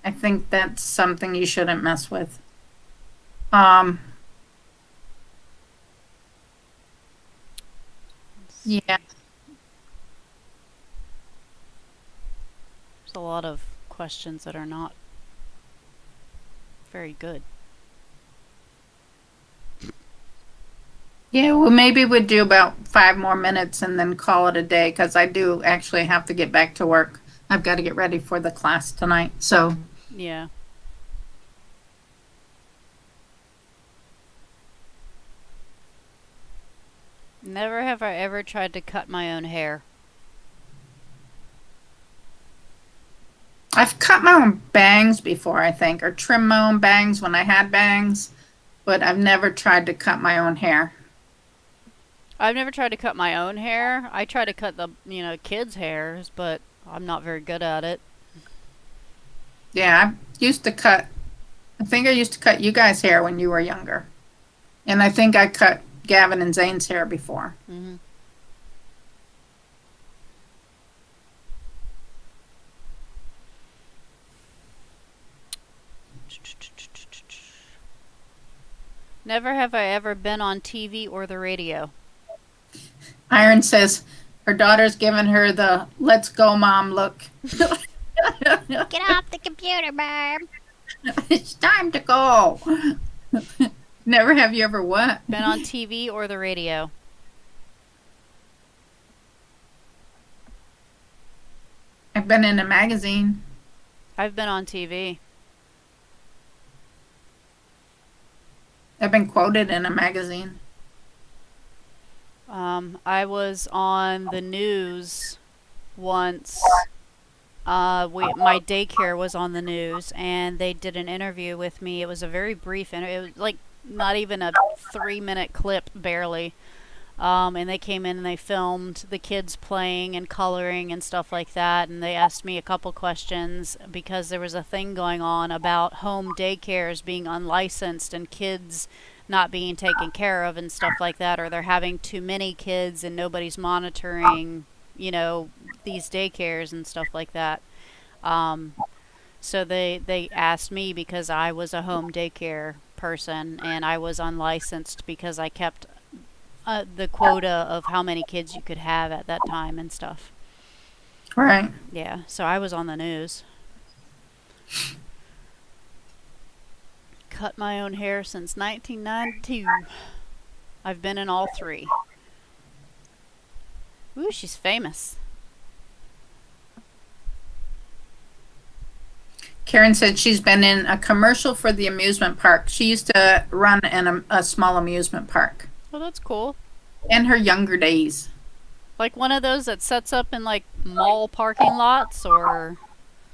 I think that's something you shouldn't mess with. Um, yeah. There's a lot of questions that are not very good. Yeah, well, maybe we'd do about 5 more minutes and then call it a day because I do actually have to get back to work. I've got to get ready for the class tonight. So, Yeah. Never have I ever tried to cut my own hair. I've cut my own bangs before, I think, or trimmed my own bangs when I had bangs, but I've never tried to cut my own hair. I've never tried to cut my own hair. I try to cut the, kids' hairs, but I'm not very good at it. Yeah, I think I used to cut you guys' hair when you were younger. And I think I cut Gavin and Zane's hair before. Hmm. Never have I ever been on TV or the radio. Iron says her daughter's giving her the let's go mom look. Get off the computer, Barb. It's time to go. Never have you ever what? Been on TV or the radio. I've been in a magazine. I've been on TV. I've been quoted in a magazine. I was on the news once. My daycare was on the news, and they did an interview with me. It was a very brief interview. It was like not even a 3-minute clip, barely. And they came in and they filmed the kids playing and coloring and stuff like that. And they asked me a couple questions because there was a thing going on about home daycares being unlicensed and kids not being taken care of and stuff like that, or they're having too many kids and nobody's monitoring, these daycares and stuff like that. So they asked me because I was a home daycare person, and I was unlicensed because I kept the quota of how many kids you could have at that time and stuff. Right. Yeah, so I was on the news. Cut my own hair since 1992. I've been in all three. Ooh, she's famous. Karen said she's been in a commercial for the amusement park. She used to run a small amusement park Oh, that's cool. in her younger days. Like one of those that sets up in like mall parking lots, or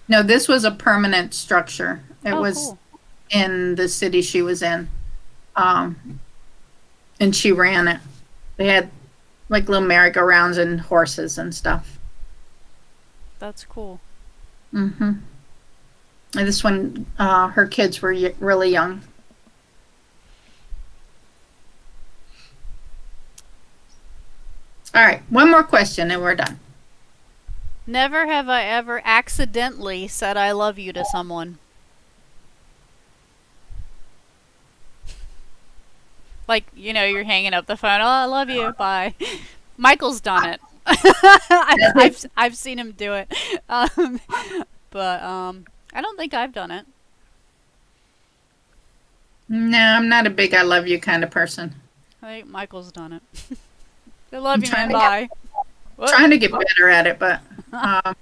No, this was a permanent structure. It oh, was cool. in the city she was in. Um, and she ran it. They had like little merry-go-rounds and horses and stuff. That's cool. Mm-hmm. And this one, her kids were really young. All right, one more question and we're done. Never have I ever accidentally said I love you to someone. Like, you're hanging up the phone. Oh, I love you. Bye. Michael's done it. I've seen him do it. But I don't think I've done it. No, I'm not a big I love you kind of person. I think Michael's done it. I love you, trying man. Bye. Trying to get better at it, but I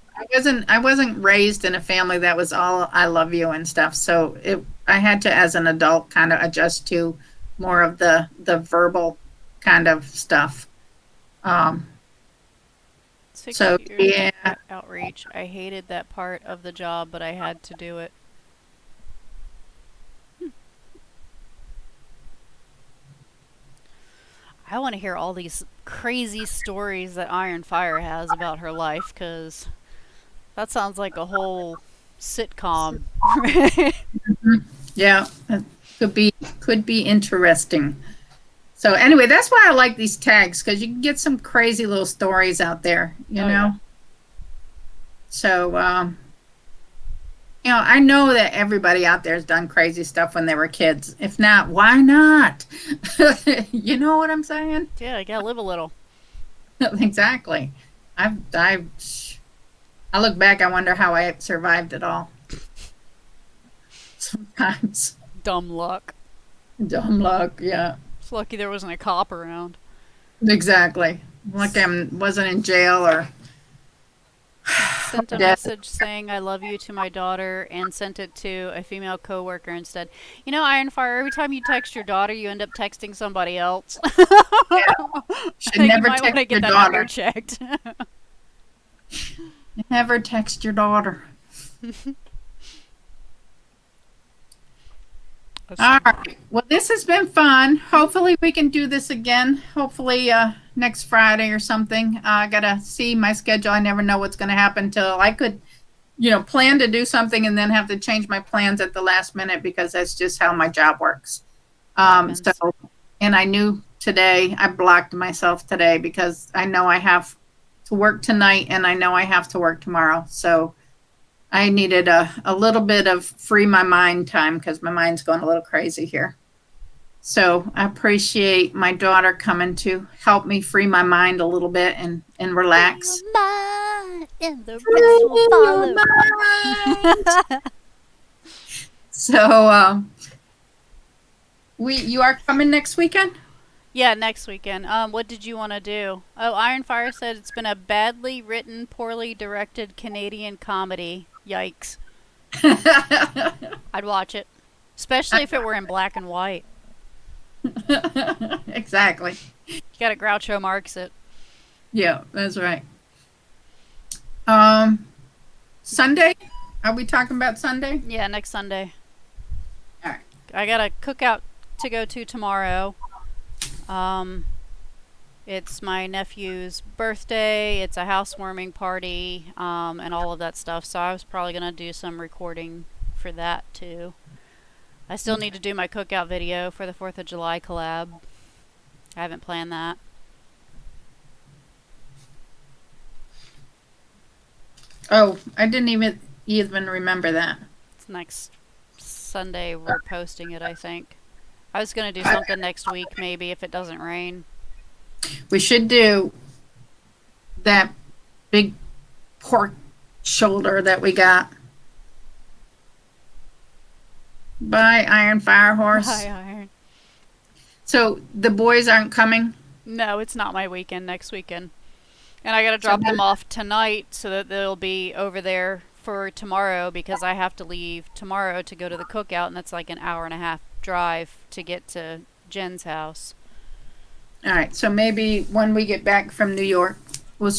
wasn't raised in a family that was all I love you and stuff. So I had to, as an adult, kind of adjust to more of the verbal kind of stuff. So 6 years yeah, outreach. I hated that part of the job, but I had to do it. I want to hear all these crazy stories that Iron Fire has about her life, because that sounds like a whole sitcom. yeah, it could be interesting. So anyway, that's why I like these tags because you can get some crazy little stories out there, you Oh, know. yeah. So I know that everybody out there has done crazy stuff when they were kids. If not, why not? You know what I'm saying? Yeah, I gotta live a little. Exactly. I look back, I wonder how I survived it all. Sometimes. Dumb luck. Dumb luck, yeah. It's lucky there wasn't a cop around. Exactly. Like I wasn't in jail or Sent a dead. message saying I love you to my daughter and sent it to a female coworker instead. Iron Fire, every time you text your daughter, you end up texting somebody else. I Should think you never might want to text your get that number daughter. checked. Never text your daughter. All right. Well, this has been fun. Hopefully we can do this again. Hopefully next Friday or something. I gotta see my schedule. I never know what's gonna happen till I could, plan to do something and then have to change my plans at the last minute because that's just how my job works. Happens. And I knew today, I blocked myself today because I know I have to work tonight and I know I have to work tomorrow. So I needed a little bit of free my mind time because my mind's going a little crazy here. So I appreciate my daughter coming to help me free my mind a little bit and relax. And the rest will follow. So you are coming next weekend? Yeah, next weekend. What did you want to do? Oh, Iron Fire said it's been a badly written, poorly directed Canadian comedy. Yikes. I'd watch it. Especially if it were in black and white. Exactly. You gotta Groucho Marx it. Yeah, that's right. Sunday? Are we talking about Sunday? Yeah, next Sunday. All right. I got a cookout to go to tomorrow. It's my nephew's birthday. It's a housewarming party, and all of that stuff. So I was probably gonna do some recording for that too. I still need to do my cookout video for the 4th of July collab. I haven't planned that. Oh, I didn't even remember that. It's next Sunday we're posting it, I think. I was gonna do something next week, maybe if it doesn't rain. We should do that big pork shoulder that we got by Iron Fire Bye, Horse. Iron. So the boys aren't coming. No, it's not my weekend. Next weekend, and I gotta So drop them off tonight so that they'll be over there for tomorrow because I have to leave tomorrow to go to the cookout, and that's like an hour and a half drive to get to Jen's house. all right. So maybe when we get back from New York, we'll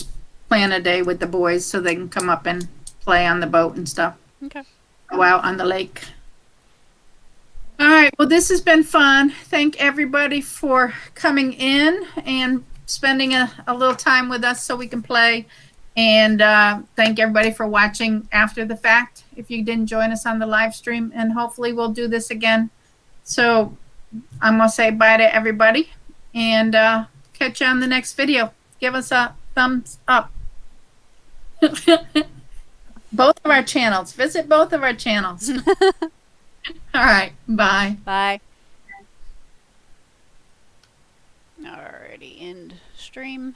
plan a day with the boys so they can come up and play on the boat and stuff. Okay. Go out on the lake. All right. Well, this has been fun. Thank everybody for coming in and spending a little time with us so we can play. And thank everybody for watching after the fact if you didn't join us on the live stream. And hopefully we'll do this again. So I'm going to say bye to everybody and catch you on the next video. Give us a thumbs up. Both of our channels. Visit both of our channels. All right. Bye. Bye. Alrighty, end stream.